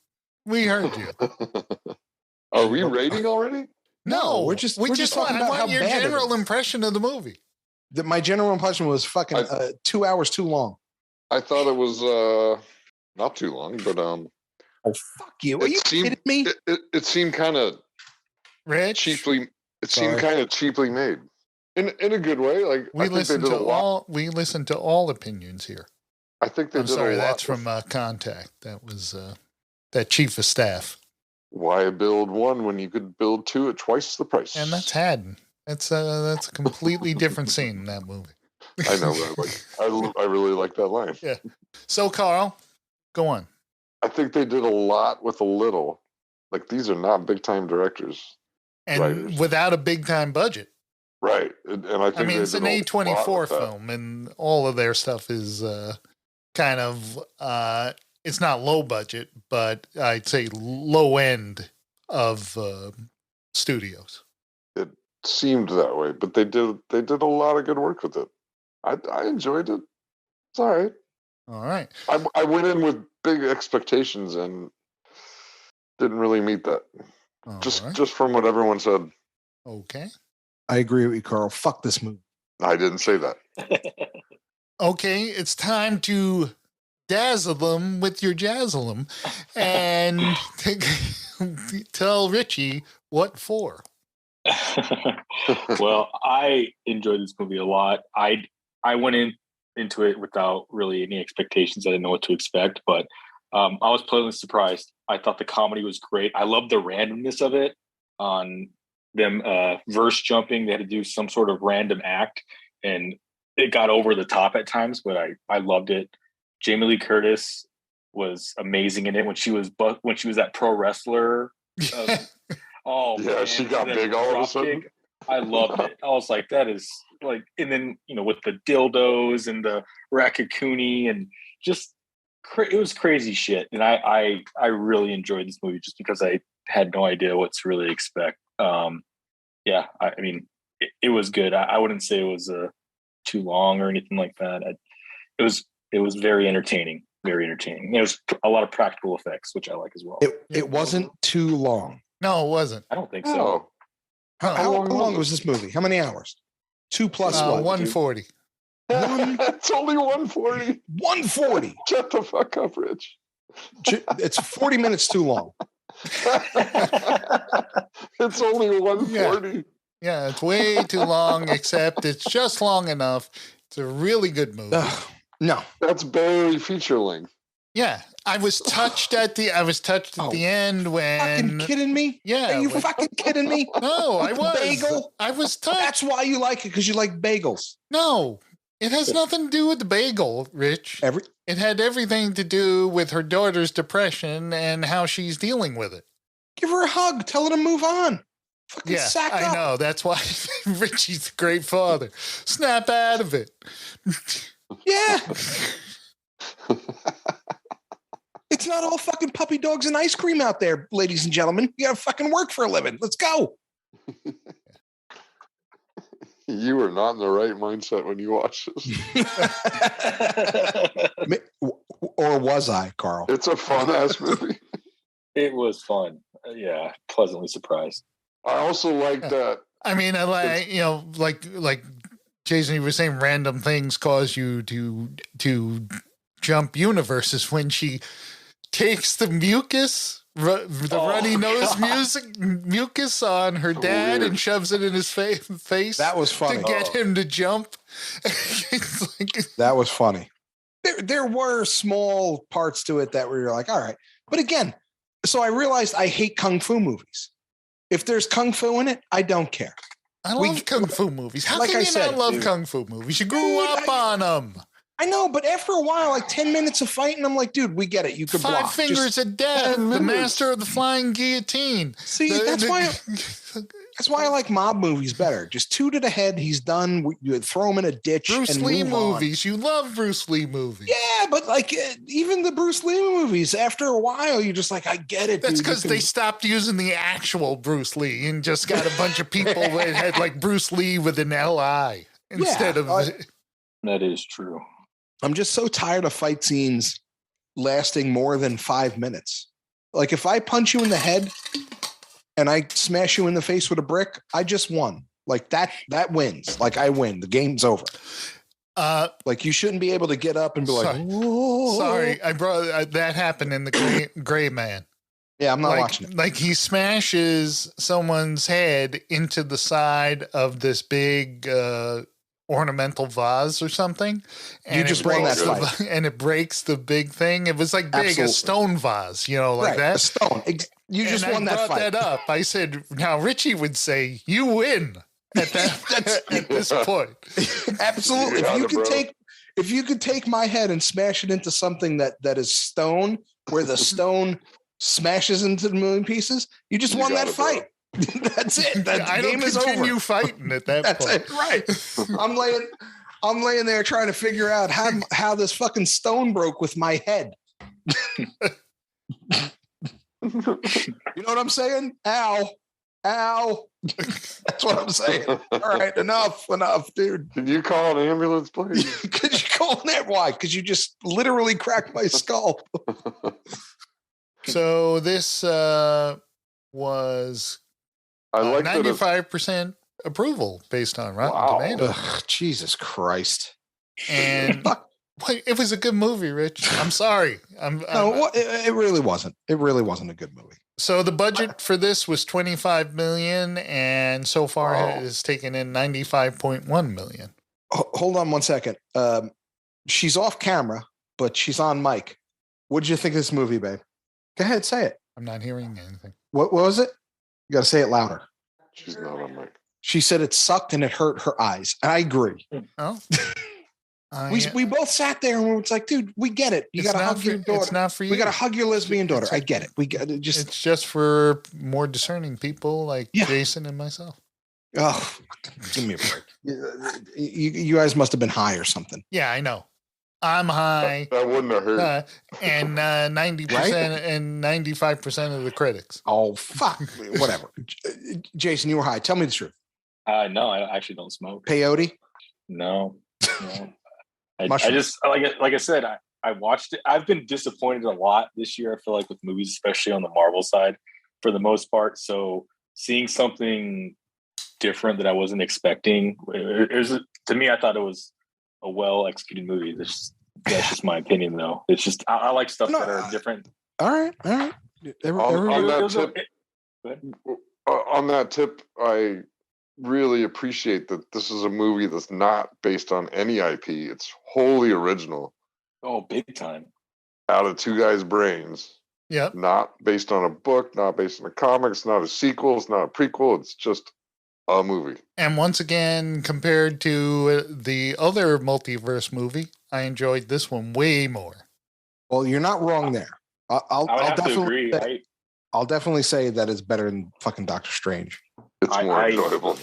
Are we rating already? No, we're just talking about how your bad general impression of the movie. My general impression was fucking 2 hours too long. I thought it was not too long, but oh fuck you! Are you kidding me? It seemed kind of cheaply. It seemed kind of cheaply made, in a good way. Like we listen to all opinions here. I think they did a lot. That's from Contact. That was that chief of staff. Why build one when you could build two at twice the price? And that's Haddon. That's a completely different scene in that movie. I know, but I really like that line. Yeah. So, Carl, go on. I think they did a lot with a little. Like, these are not big time directors, and writers. Without a big time budget. Right, and I think it's an A24 film, and all of their stuff is kind of it's not low budget, but I'd say low end of studios. It seemed that way, but they did a lot of good work with it. I enjoyed it. It's all right. All right. I went in with big expectations and didn't really meet that. Just from what everyone said. Okay. I agree with you, Carl. Fuck this movie. I didn't say that. Okay, it's time to dazzle them with your jazzle and tell Richie what for. Well, I enjoyed this movie a lot. I went into it without really any expectations. I didn't know what to expect, but I was pleasantly surprised. I thought the comedy was great. I loved the randomness of it on them verse jumping. They had to do some sort of random act, and it got over the top at times, but I loved it. Jamie Lee Curtis was amazing in it when she was that pro wrestler. Oh yeah, man. She got big all of a sudden. I loved it. I was like, that is like, and then with the dildos and the raccoonie, and just it was crazy shit, and I really enjoyed this movie just because I had no idea what to really expect. Yeah, I mean, it was good. I wouldn't say it was too long or anything like that. It was very entertaining. Very entertaining. There was a lot of practical effects, which I like as well. It wasn't too long. No, it wasn't. I don't think so. How long was this movie? How many hours? 2 plus what? 140. It's only 140. 140. Shut the fuck up, Rich. It's 40 minutes too long. It's only 140. Yeah, it's way too long, except it's just long enough. It's a really good movie. No. That's barely feature length. Yeah. I was touched at the end when. Fucking kidding me? Yeah. Are you fucking kidding me? No, I was. Bagel? I was touched. That's why you like it, because you like bagels. No. It has nothing to do with the bagel, Rich. It had everything to do with her daughter's depression and how she's dealing with it. Give her a hug. Tell her to move on. Fucking sack up. I know. That's why Richie's a great father. Snap out of it. Yeah. It's not all fucking puppy dogs and ice cream out there, ladies and gentlemen. You gotta fucking work for a living. Let's go. You were not in the right mindset when you watched this. Or was I, Carl? It's a fun-ass movie. It was fun. Yeah, pleasantly surprised. I also like that. I mean, I like, like Jason, you were saying random things cause you to jump universes when she takes the mucus, runny nose mucus on her dad and shoves it in his face. That was funny. To get him to jump. That was funny. There were small parts to it that were like, all right. But again, so I realized I hate Kung Fu movies. If there's Kung Fu in it, I don't care. I love Kung Fu movies. How can you not love Kung Fu movies? You grew up on them. I know, but after a while, like 10 minutes of fighting, I'm like, dude, we get it. You could block. 5 Fingers of Death, the master of the flying guillotine. See, that's why I like mob movies better. Just 2 to the head, he's done. You throw him in a ditch. Bruce and Lee move movies. on. You love Bruce Lee movies. Yeah, but like even the Bruce Lee movies, after a while, you're just like, I get it. That's because they stopped using the actual Bruce Lee and just got a bunch of people that had like Bruce Lee with an L-I instead of. That is true. I'm just so tired of fight scenes lasting more than 5 minutes. Like if I punch you in the head and I smash you in the face with a brick, I just won. Like that wins. Like I win. The game's over. Like you shouldn't be able to get up and be like, whoa. Sorry, I brought that happened in the Gray Man. Yeah, I'm not watching it. Like he smashes someone's head into the side of this big ornamental vase or something. And you just won that fight. And it breaks the big thing. It was like big, a stone vase, like that. A stone. You just won that fight. I brought that up. I said, now Richie would say, you win at this point. Absolutely. If you could take my head and smash it into something that is stone, where the stone smashes into a million pieces, you just won that fight. That's it. That game is over. I don't continue fighting at that point. That's it. Right. I'm laying there trying to figure out how this fucking stone broke with my head. You know what I'm saying? Ow. That's what I'm saying. All right, enough, dude. Can you call an ambulance, please? Could you call that? Why? Because you just literally cracked my skull. So this was I like 95% approval based on Rotten Tomatoes. Ugh, Jesus Christ. And it was a good movie, Rich. I'm sorry. It really wasn't. It really wasn't a good movie. So the budget for this was $25 million, and so far has taken in $95.1 million. Hold on 1 second. She's off camera, but she's on mic. What did you think of this movie, babe? Go ahead, say it. I'm not hearing anything. What was it? You got to say it louder. She's not on mic. She said it sucked and it hurt her eyes. And I agree. Oh. We both sat there and we were like, dude, we get it. You got to hug your daughter. It's not for you. We got to hug your lesbian daughter. I get it. We got it. It's just for more discerning people like Jason and myself. Oh, give me a break. You guys must have been high or something. Yeah, I know. I'm high. That wouldn't have hurt. And 90% Right? and 95% of the critics. Oh, fuck. Whatever. Jason, you were high. Tell me the truth. No, I actually don't smoke. Peyote? No. I just like I said, I watched it. I've been disappointed a lot this year. I feel like with movies, especially on the Marvel side, for the most part. So seeing something different that I wasn't expecting, it was, to me, I thought it was a well executed movie. That's just my opinion, though. It's just I like stuff that are different. All right. On that tip, I really appreciate that this is a movie that's not based on any IP. It's wholly original. Oh, big time. Out of two guys' brains. Yep. Not based on a book, not based on a comic. It's not a sequel. It's not a prequel. It's just a movie. And once again, compared to the other multiverse movie, I enjoyed this one way more. Well, you're not wrong there. I'll definitely agree. I'll definitely say that it's better than fucking Doctor Strange. It's more enjoyable.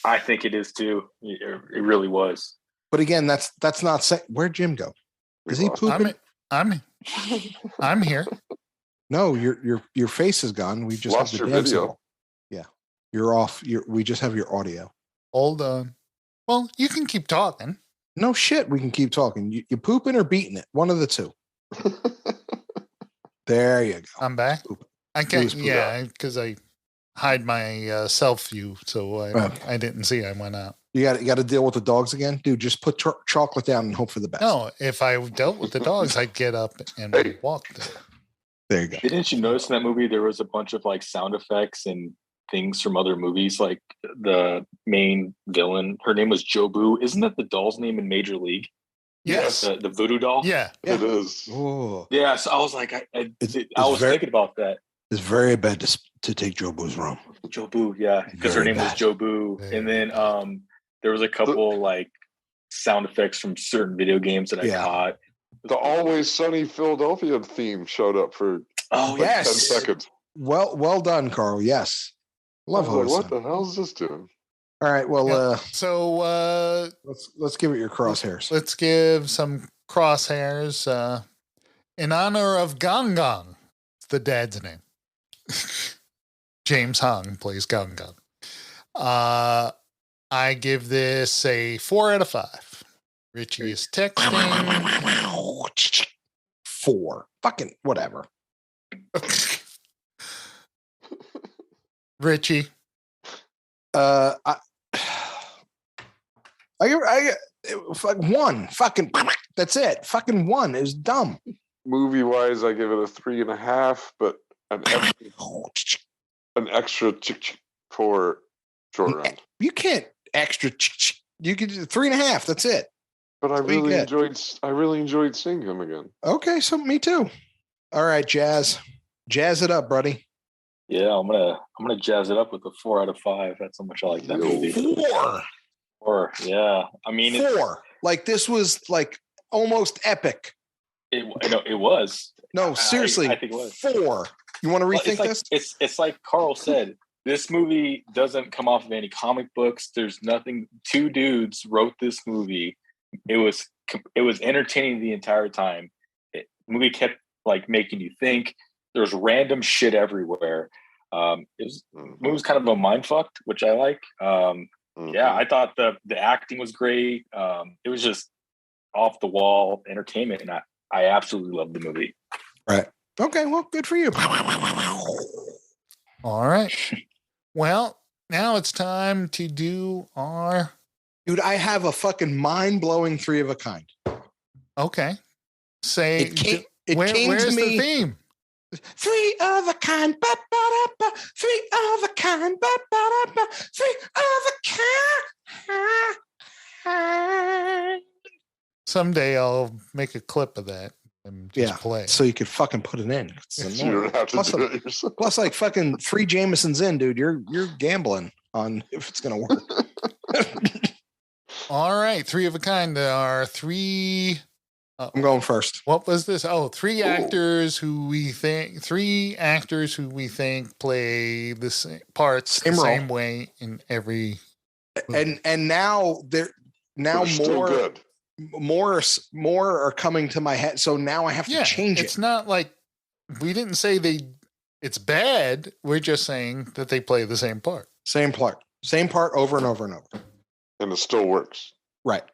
I think it is too. It really was. But again, that's not saying. Where'd Jim go? Is he pooping? I'm here. No, your face is gone. We just lost have the your video. Signal. Yeah, you're off. We just have your audio. Hold on. Well, you can keep talking. No shit. We can keep talking. You pooping or beating it? One of the two. There you go. I'm back. I can't. Yeah, because I hide my self view, so I didn't see. I went out. You got to deal with the dogs again, dude. Just put chocolate down and hope for the best. No, if I dealt with the dogs, I'd get up and walk there. There you go. Didn't you notice in that movie there was a bunch of like sound effects and things from other movies? Like the main villain, her name was Jobu. Isn't that the doll's name in Major League? Yes, the voodoo doll. Yeah, it is. Oh. Yeah, so I was like, I was thinking about that. It's very bad to take Jobu's room. Jobu, yeah, because her name was Jobu, and then there was a couple like sound effects from certain video games that I caught. The Always Sunny Philadelphia theme showed up for 10 seconds. Well done, Carl. Yes, love Always Sunny. What the hell is this doing? All right, well, so let's give it your crosshairs. Let's give some crosshairs in honor of Gong Gong. It's the dad's name. James Hong plays Gong Gong. I give this a 4 out of 5. Richie is texting. 4. Fucking whatever. Richie. I 1. Fucking that's it. Fucking 1 is dumb. Movie wise, I give it a 3.5, but an extra for short round. You can't extra. You could do 3.5. That's it. But I really enjoyed seeing him again. Okay, so me too. All right, Jazz it up, buddy. Yeah, I'm gonna jazz it up with a 4 out of 5. That's how much I like that movie. 4. Yeah, I mean 4. Like this was like almost epic. It was. No, seriously. I think it was 4. You want to rethink this? It's like Carl said. This movie doesn't come off of any comic books. There's nothing. 2 dudes wrote this movie. It was entertaining the entire time. The movie kept like making you think. There's random shit everywhere. It was kind of a mind fucked, which I like. Yeah, I thought the acting was great. It was just off the wall entertainment, and I absolutely loved the movie. Right. Okay. Well, good for you. All right. Well, now it's time to do our. Dude, I have a fucking mind-blowing 3 of a kind. Okay. Say where's the theme? 3 of a kind, 3 of a kind, 3 of a kind. Someday I'll make a clip of that and just play. So you could fucking put it in. You don't have to do it yourself. Plus, like fucking 3 Jamesons in, dude. You're gambling on if it's gonna work. All right, 3 of a kind. There are 3. I'm going first. What was this? Oh, 3 actors who we think play the same parts the same way in every movie. And now they're more good. more are coming to my head. So now I have to change it. It's not like we didn't say it's bad. We're just saying that they play the same part. Same part over and over and over. And it still works. Right.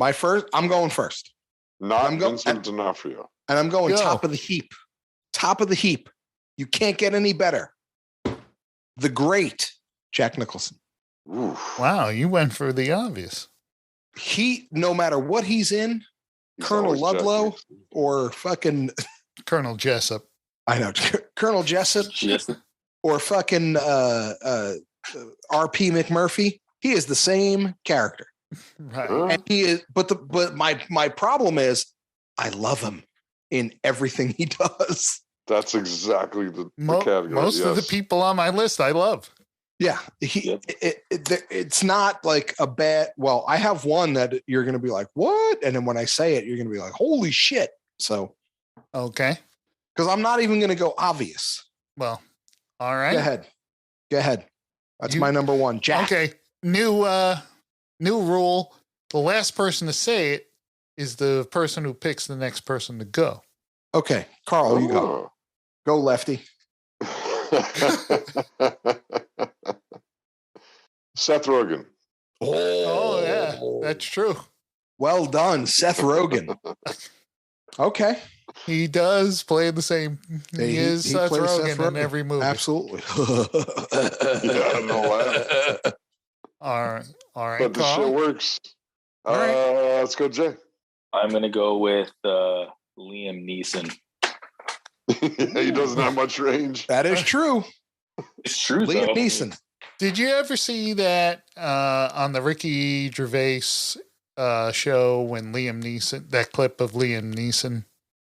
I'm going first. Not Vincent D'Onofrio. And I'm going top of the heap. Top of the heap. You can't get any better. The great Jack Nicholson. Oof. Wow, you went for the obvious. No matter what he's in, Colonel Ludlow or fucking Colonel Jessup. I know, Colonel Jessup or fucking R.P. McMurphy. He is the same character. Right. And he is, but my problem is I love him in everything he does. That's exactly the category. Most of the people on my list I love. Yeah, it's not like a bad. Well, I have one that you're going to be like, what? And then when I say it, you're going to be like, holy shit. So, okay, because I'm not even going to go obvious. Well, all right. Go ahead. That's my number one. Jack. Okay, new rule. The last person to say it is the person who picks the next person to go. Okay, Carl, you go. Go, Lefty. Seth Rogen. Oh, yeah, that's true. Well done, Seth Rogen. Okay. He does play the same. He is Seth Rogen in every movie. Absolutely. Yeah, no laugh. All right. But the shit works. All right. Let's go, Jay. I'm going to go with Liam Neeson. He doesn't have much range. That is true. It's true, Liam Neeson. Did you ever see that on the Ricky Gervais show when Liam Neeson, that clip of Liam Neeson,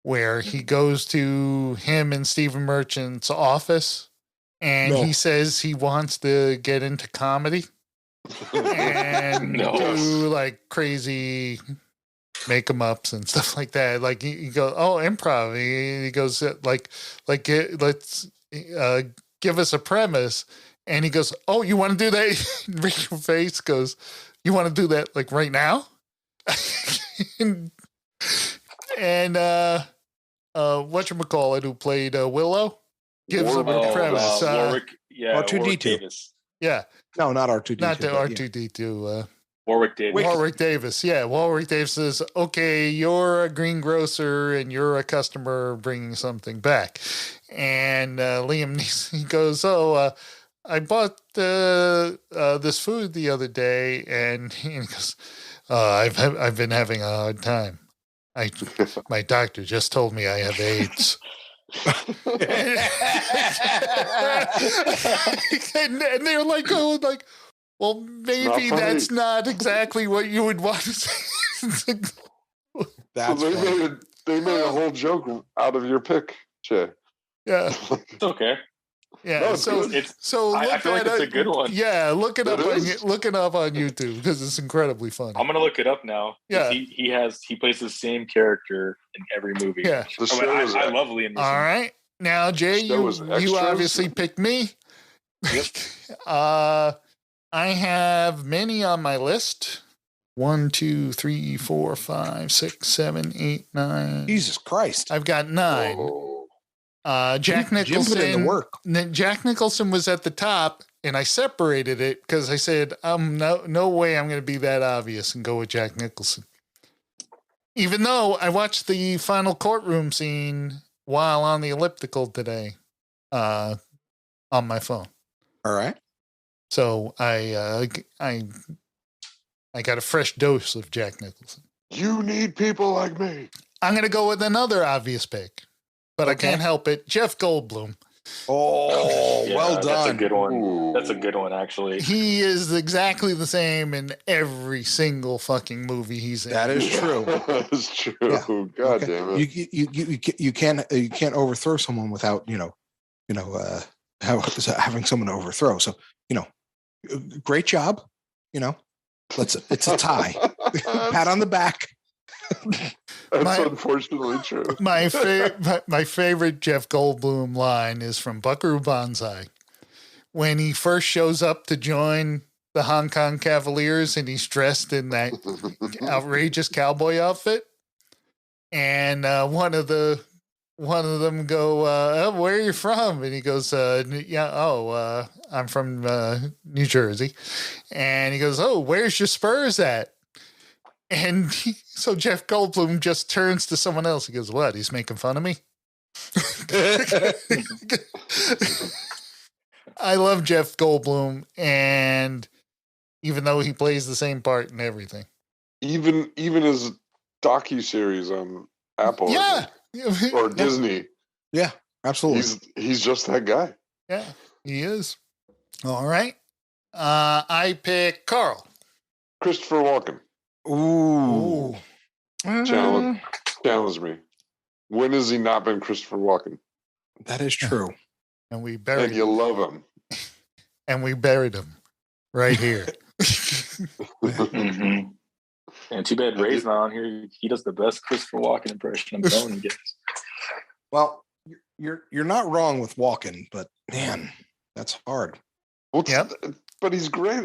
where he goes to him and Stephen Merchant's office and he says he wants to get into comedy and do like crazy make 'em ups and stuff like that. Like he goes, oh, improv. He goes let's give us a premise. And he goes, oh, you want to do that? Ricky Face goes, you want to do that like right now? and whatchamacallit, who played Willow, gives him a premise. Warwick, R2D2. Yeah. No, not R2D2. Not the R2D2. Warwick Davis. Warwick Davis. Yeah. Warwick Davis says, okay, you're a greengrocer and you're a customer bringing something back. And Liam Neeson, he goes, I bought this food the other day, and he goes, I've been having a hard time. My doctor just told me I have AIDS. and they're like going like, well, maybe that's not exactly what you would want to say. That's they made a whole joke out of your pick, Jay. Yeah, it's okay. Yeah, no, so I feel like it's a good one. Yeah, look it up on YouTube because it's incredibly funny. I'm gonna look it up now. Yeah, he plays the same character in every movie. Yeah, I love Liam Neeson. All right, now Jay, you obviously picked me. Yep. I have many on my list. 1, 2, 3, 4, 5, 6, 7, 8, 9. Jesus Christ! I've got 9. Oh. Jack Nicholson. Jim put in the work. Jack Nicholson was at the top, and I separated it because I said, no way I'm going to be that obvious and go with Jack Nicholson. Even though I watched the final courtroom scene while on the elliptical today on my phone. All right. So I got a fresh dose of Jack Nicholson. You need people like me. I'm going to go with another obvious pick. But okay. I can't help it. Jeff Goldblum. Oh, yeah, well done. That's a good one. Ooh. That's a good one, actually. He is exactly the same in every single fucking movie he's in. That is true. That's true. Yeah. God damn it. You can't overthrow someone without having someone to overthrow. So great job. It's a tie. Pat on the back. That's unfortunately true. My favorite Jeff Goldblum line is from Buckaroo Banzai. When he first shows up to join the Hong Kong Cavaliers, and he's dressed in that outrageous cowboy outfit. And one of them go, oh, where are you from? And he goes, I'm from New Jersey. And he goes, oh, where's your Spurs at? And so Jeff Goldblum just turns to someone else. He goes, what? He's making fun of me? I love Jeff Goldblum, and even though he plays the same part and everything. Even his docu-series on Apple or Disney. Yeah, absolutely. He's just that guy. Yeah, he is. All right. I pick Carl. Christopher Walken. Ooh. Challenge me. When has he not been Christopher Walken? That is true. And we buried him. Love him. And we buried him right here. Mm-hmm. And too bad Ray's not on here. He does the best Christopher Walken impression I'm telling you guys. Well, you're not wrong with Walken, but man, that's hard. But he's great.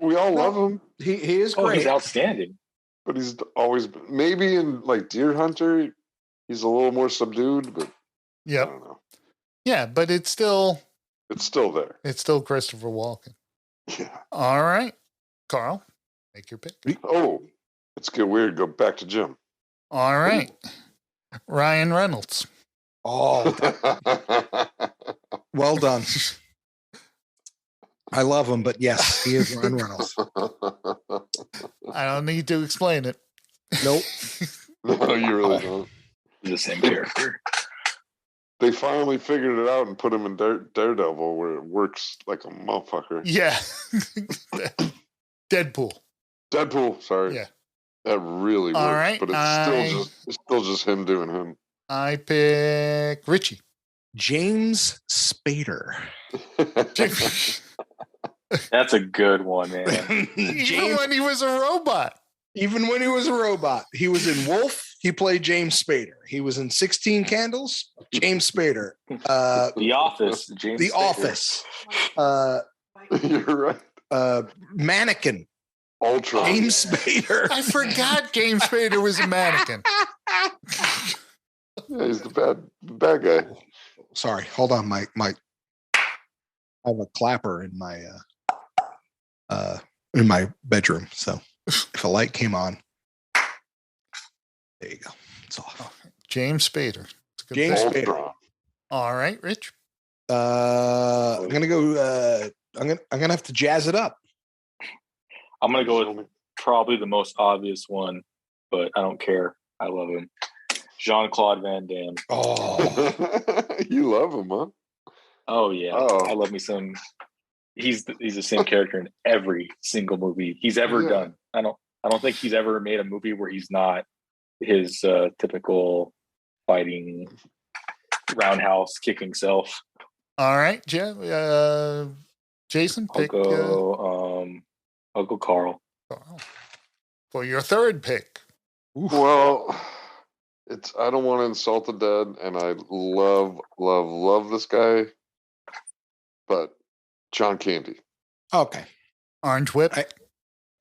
We all love him. He is great. He's outstanding. But he's always maybe in like Deer Hunter, he's a little more subdued. But I don't know. Yeah, but it's still there. It's still Christopher Walken. Yeah. All right, Carl, make your pick. Oh, let's get weird. Go back to Jim. All right, Ryan Reynolds. Oh, well done. I love him, but yes, he is Ryan Reynolds. I don't need to explain it. Nope. No, you really don't. He's the same character. They finally figured it out and put him in Daredevil, where it works like a motherfucker. Yeah. Deadpool. Sorry. Yeah. That really works. All right. But it's still just him doing him. I pick Richie. James Spader. That's a good one, man. Even when he was a robot. He was in Wolf. He played James Spader. He was in 16 Candles. James Spader. The Office. The Office. You're right. Mannequin. Ultron. James Spader. I forgot James Spader was a mannequin. Yeah, he's the bad guy. Sorry, hold on. My I have a clapper in my bedroom. So if a light came on, there you go. It's off. James Spader. James Spader. All right, Rich. I'm gonna go. I'm gonna have to jazz it up. I'm gonna go with probably the most obvious one, but I don't care. I love him. Jean-Claude Van Damme. Oh, you love him, huh? Oh yeah, I love me some. He's the same character in every single movie he's ever done. I don't think he's ever made a movie where he's not his typical fighting roundhouse kicking self. All right, Jason, pick. I'll go Carl. For your third pick. Well, I don't want to insult the dead, and I love this guy, but John Candy. Okay. Orange Whip.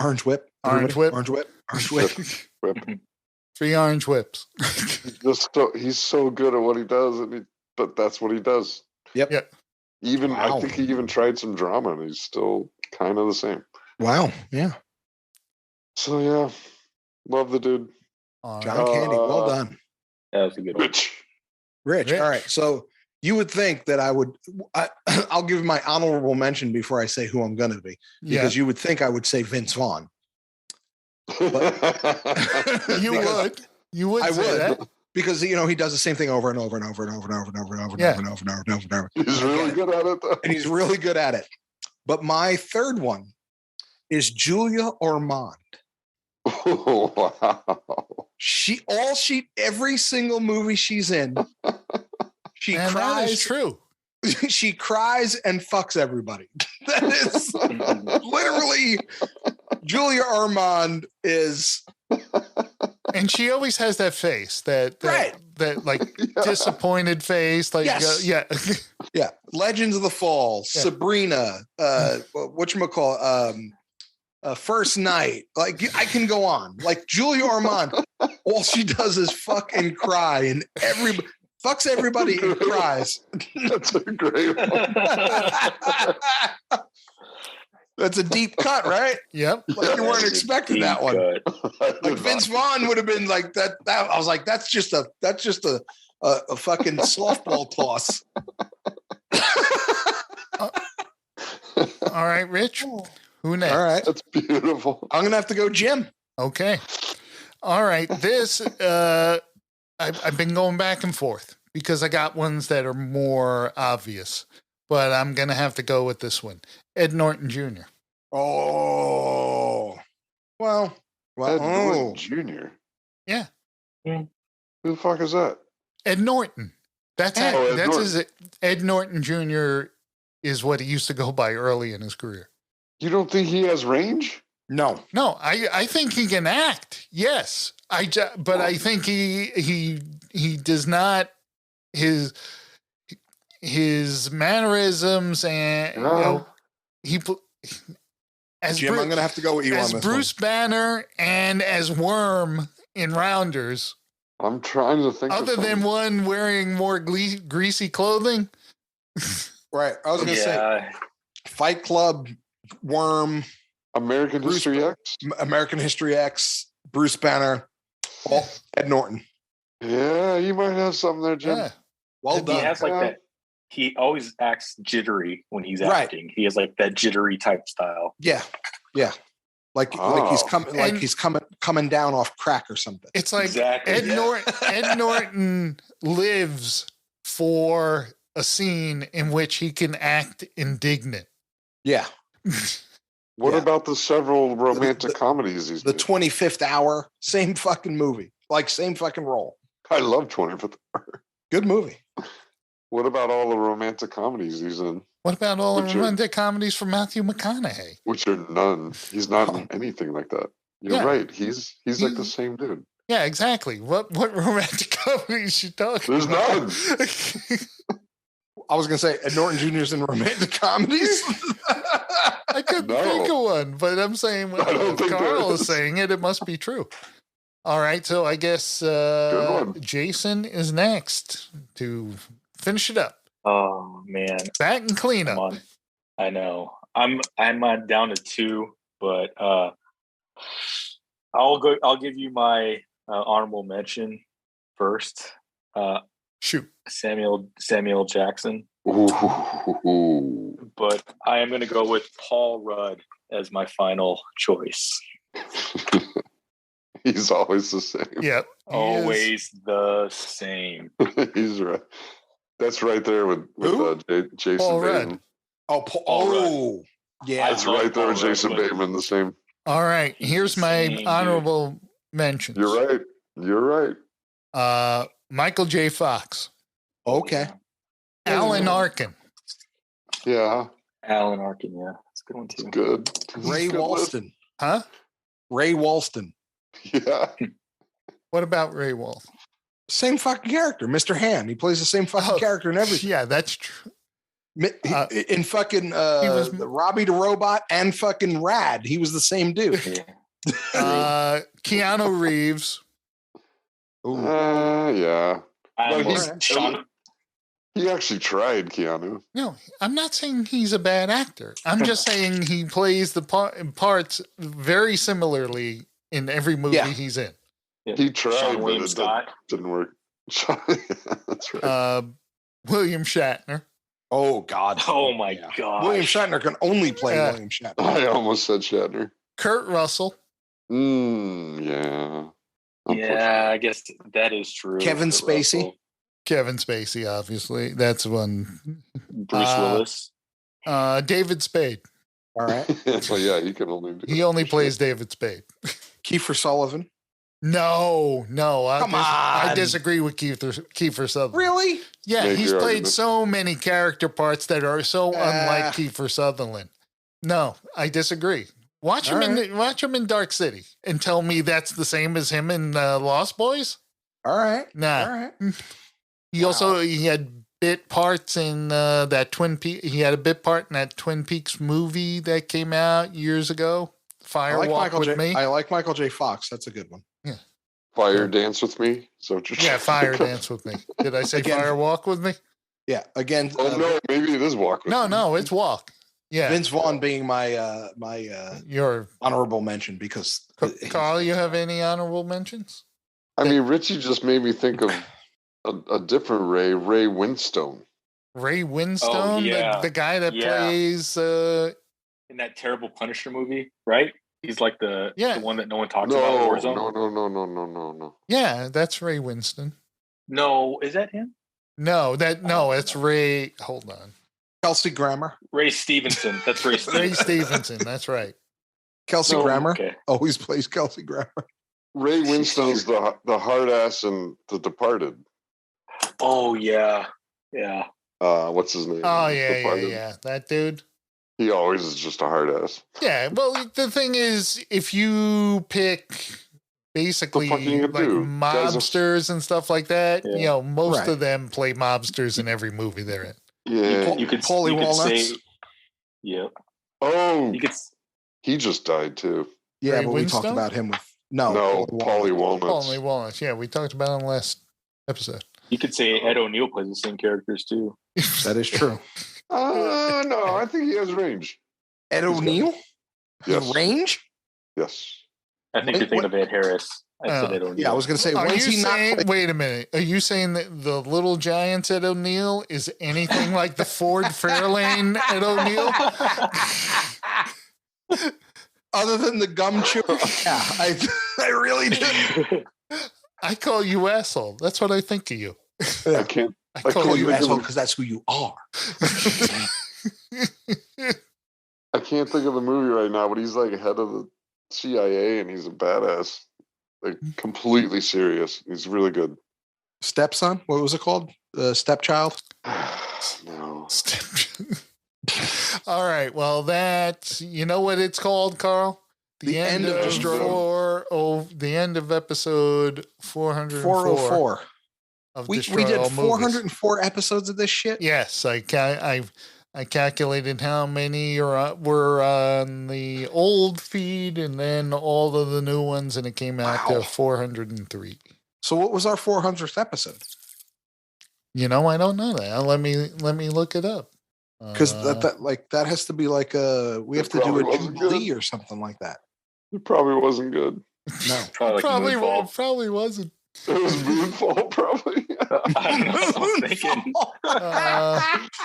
Orange Whip. Orange Whip. Orange Whip. Orange Whip. Whip. 3 orange whips. He's so good at what he does, but that's what he does. Yep. I think he even tried some drama, and he's still kind of the same. Wow. Yeah. So yeah, love the dude. John Candy. Well done. That was a good one. Rich. All right. So you would think that I'll give my honorable mention before I say who I'm going to be, because you would think I would say Vince Vaughn. But, you would. I say would, that. Because he does the same thing over and over and over and over and over and over and over and over and over and over and over and over. He's really good at it, though. And he's really good at it. But my third one is Julia Ormond. Oh, wow. Every single movie she's in, she cries. That is true. She cries and fucks everybody. That is literally Julia Ormond is. And she always has that face, that like disappointed face, like yeah. Legends of the Fall, Sabrina, whatchamacallit, First Night. Like I can go on. Like Julia Ormond, all she does is fuck and cry, and fucks everybody and cries. That's a great one. That's a deep cut, right? Yep. Like you weren't expecting that one. Like Vince Vaughn would have been like that. I was like, that's just a fucking softball toss. All right, Rich. Who next? All right. That's beautiful. I'm gonna have to go Jim. Okay. All right. This I've been going back and forth because I got ones that are more obvious, but I'm gonna have to go with this one. Ed Norton Jr. Oh. Well. Ed Norton Jr. Yeah. Who the fuck is that? Ed Norton. That's Ed Norton Jr. is what he used to go by early in his career. You don't think he has range? No. I think he can act. Yes, but I think he does not his mannerisms and as Jim, I'm gonna have to go with you as on this Bruce one. Banner and as Worm in Rounders. I'm trying to think. Other than one wearing more greasy clothing. Right. I was gonna say Fight Club, Worm, American History X, Bruce Banner, Ed Norton. Yeah, you might have something there, Jim. Yeah. Well done. He has like that. He always acts jittery when he's acting. He has like that jittery type style. Yeah. Like he's coming down off crack or something. It's like Ed Norton lives for a scene in which he can act indignant. Yeah. What about the several romantic comedies he's made? 25th Hour, same fucking movie, like same fucking role. I love 25th Hour. Good movie. What about all the romantic comedies he's in? What about all the romantic comedies from Matthew McConaughey? Which are none. He's not in anything like that. You're right. He's like the same dude. Yeah, exactly. What romantic comedies you talking There's about? none. I was gonna say Ed Norton Jr.'s in romantic comedies. I couldn't think of one, but I'm saying if Carl is saying it must be true. All right, so I guess Jason is next to finish it up. Oh man, back and clean up. I know. I'm down to two, but I'll give you my honorable mention first. Shoot, Samuel Jackson. Ooh. But I am going to go with Paul Rudd as my final choice. He's always the same. Yep, always the same. He's right. That's right there with Jason Paul Bateman. Rudd. Oh, Paul. Yeah, that's right there with Jason Bateman. The same. All right, here's my honorable mentions. You're right. Michael J. Fox. Okay. Alan Arkin. Yeah. Alan Arkin, yeah. That's a good one, too. It's good. Ray Walston. Huh? Ray Walston. Yeah. What about Ray Walston? Same fucking character, Mr. Hand. He plays the same fucking character in everything. Yeah, that's true. In fucking the Robbie the Robot and fucking Rad, he was the same dude. Keanu Reeves. Yeah. Sean. He actually tried, Keanu. No, I'm not saying he's a bad actor. I'm just saying he plays the parts very similarly in every movie he's in. Yeah. He tried, but it didn't work. That's right. William Shatner. Oh, God. Oh, my God. William Shatner can only play William Shatner. I almost said Shatner. Kurt Russell. Yeah. Yeah, I guess that is true. Kevin Spacey. Kevin Spacey, obviously. That's one. Bruce Willis. David Spade. All right. Well, yeah, he can only do He only plays David Spade. Kiefer Sullivan. No. Come on. I disagree with Kiefer Sutherland. Really? Yeah, he's played so many character parts that are so unlike Kiefer Sutherland. No, I disagree. Watch him in Dark City and tell me that's the same as him in Lost Boys. All right. Nah. All right. He had bit parts in that Twin Peaks. He had a bit part in that Twin Peaks movie that came out years ago. Firewalk with Me. I like Michael J. Fox. That's a good one. Yeah. Fire Dance with Me. So Fire Dance with Me. Did I say Firewalk with Me? Yeah. Again. Oh no, maybe it is Walk with Me. No, it's Walk. Yeah. Vince Vaughn being my your honorable mention because Carl, you have any honorable mentions? I mean, Richie just made me think of a different Ray Winstone. Ray Winstone, the guy that plays in that terrible Punisher movie, right? He's like the one that no one talks about. Warzone. No. Yeah, that's Ray Winston. No, is that him? No, it's Ray. Hold on. Kelsey Grammer. Ray Stevenson. That's Ray Stevenson. Ray Stevenson. That's right. Kelsey Grammer always plays Kelsey Grammer. Ray Winstone's the hard ass in The Departed. Oh yeah. What's his name? Oh yeah. That dude. He always is just a hard ass. Yeah. Well, the thing is, if you pick basically like mobsters and stuff like that, most of them play mobsters in every movie they're in. Yeah, you could Walnuts. say, yeah. Oh, he just died too. Yeah, Ray but Winstone? we talked about him with Paulie Walnuts. Paulie Walnuts. Yeah, we talked about it on the last episode. You could say Ed O'Neill plays the same characters too. That is true. No, I think he has range. Ed O'Neill? Yes. Range? Yes. I think you're thinking of Ed Harris. I said Ed O'Neill. Yeah, I was going to say, wait a minute. Are you saying that the Little Giants Ed O'Neill is anything like the Ford Fairlane Ed O'Neill? Other than the gum chew? Yeah, I really do. I call you asshole. That's what I think of you. I can't. I call you asshole because that's who you are. I can't think of the movie right now, but he's like head of the CIA and he's a badass. Like completely serious. He's really good. Stepson? What was it called? Stepchild? No. All right. Well, you know what it's called, Carl? The end of Destroy. The end of episode 404. 404. We did 404 movies. Episodes of this shit? Yes. I calculated how many were on the old feed and then all of the new ones, and it came out to 403. So what was our 400th episode? I don't know that. Let me look it up. Because that has to be like we have to do a Jubilee or something like that. It probably wasn't good. No, probably wasn't. It was Moonfall, probably. I don't know what I'm thinking.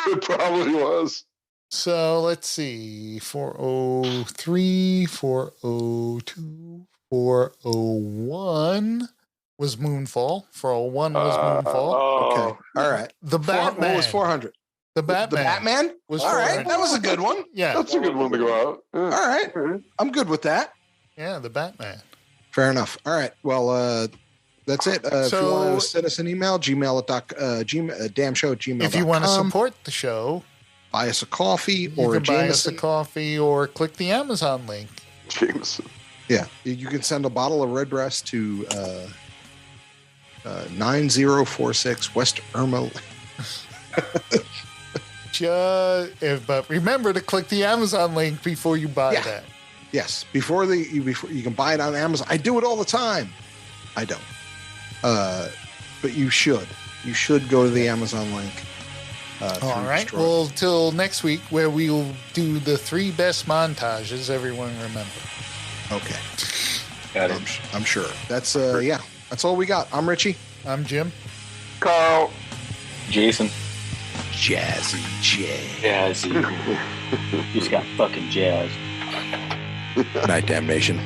It probably was. So let's see. 403, 402, 401 was Moonfall. 401 was Moonfall. Okay. All right. The Batman. What was 400? The Batman was all right. That was a good one. Yeah. That's a good one to go out. Yeah. All right. I'm good with that. Yeah, the Batman. Fair enough. All right. Well, that's it. If you want to send us an email, damshow@gmail.com. If you want to support the show, buy us a coffee buy us a coffee or click the Amazon link. Jameson. Yeah. You can send a bottle of Redbreast to 9046 West Irma. But remember to click the Amazon link before you buy that. Yes, before you can buy it on Amazon. I do it all the time. I don't. But you should. You should go to the Amazon link. All right. Destroy. Well, till next week, where we'll do the 3 best montages everyone remember. Okay. Got it. I'm sure. That's That's all we got. I'm Richie. I'm Jim. Carl. Jason. Jazzy J. Jazzy. He's got fucking jazz. Night, damnation.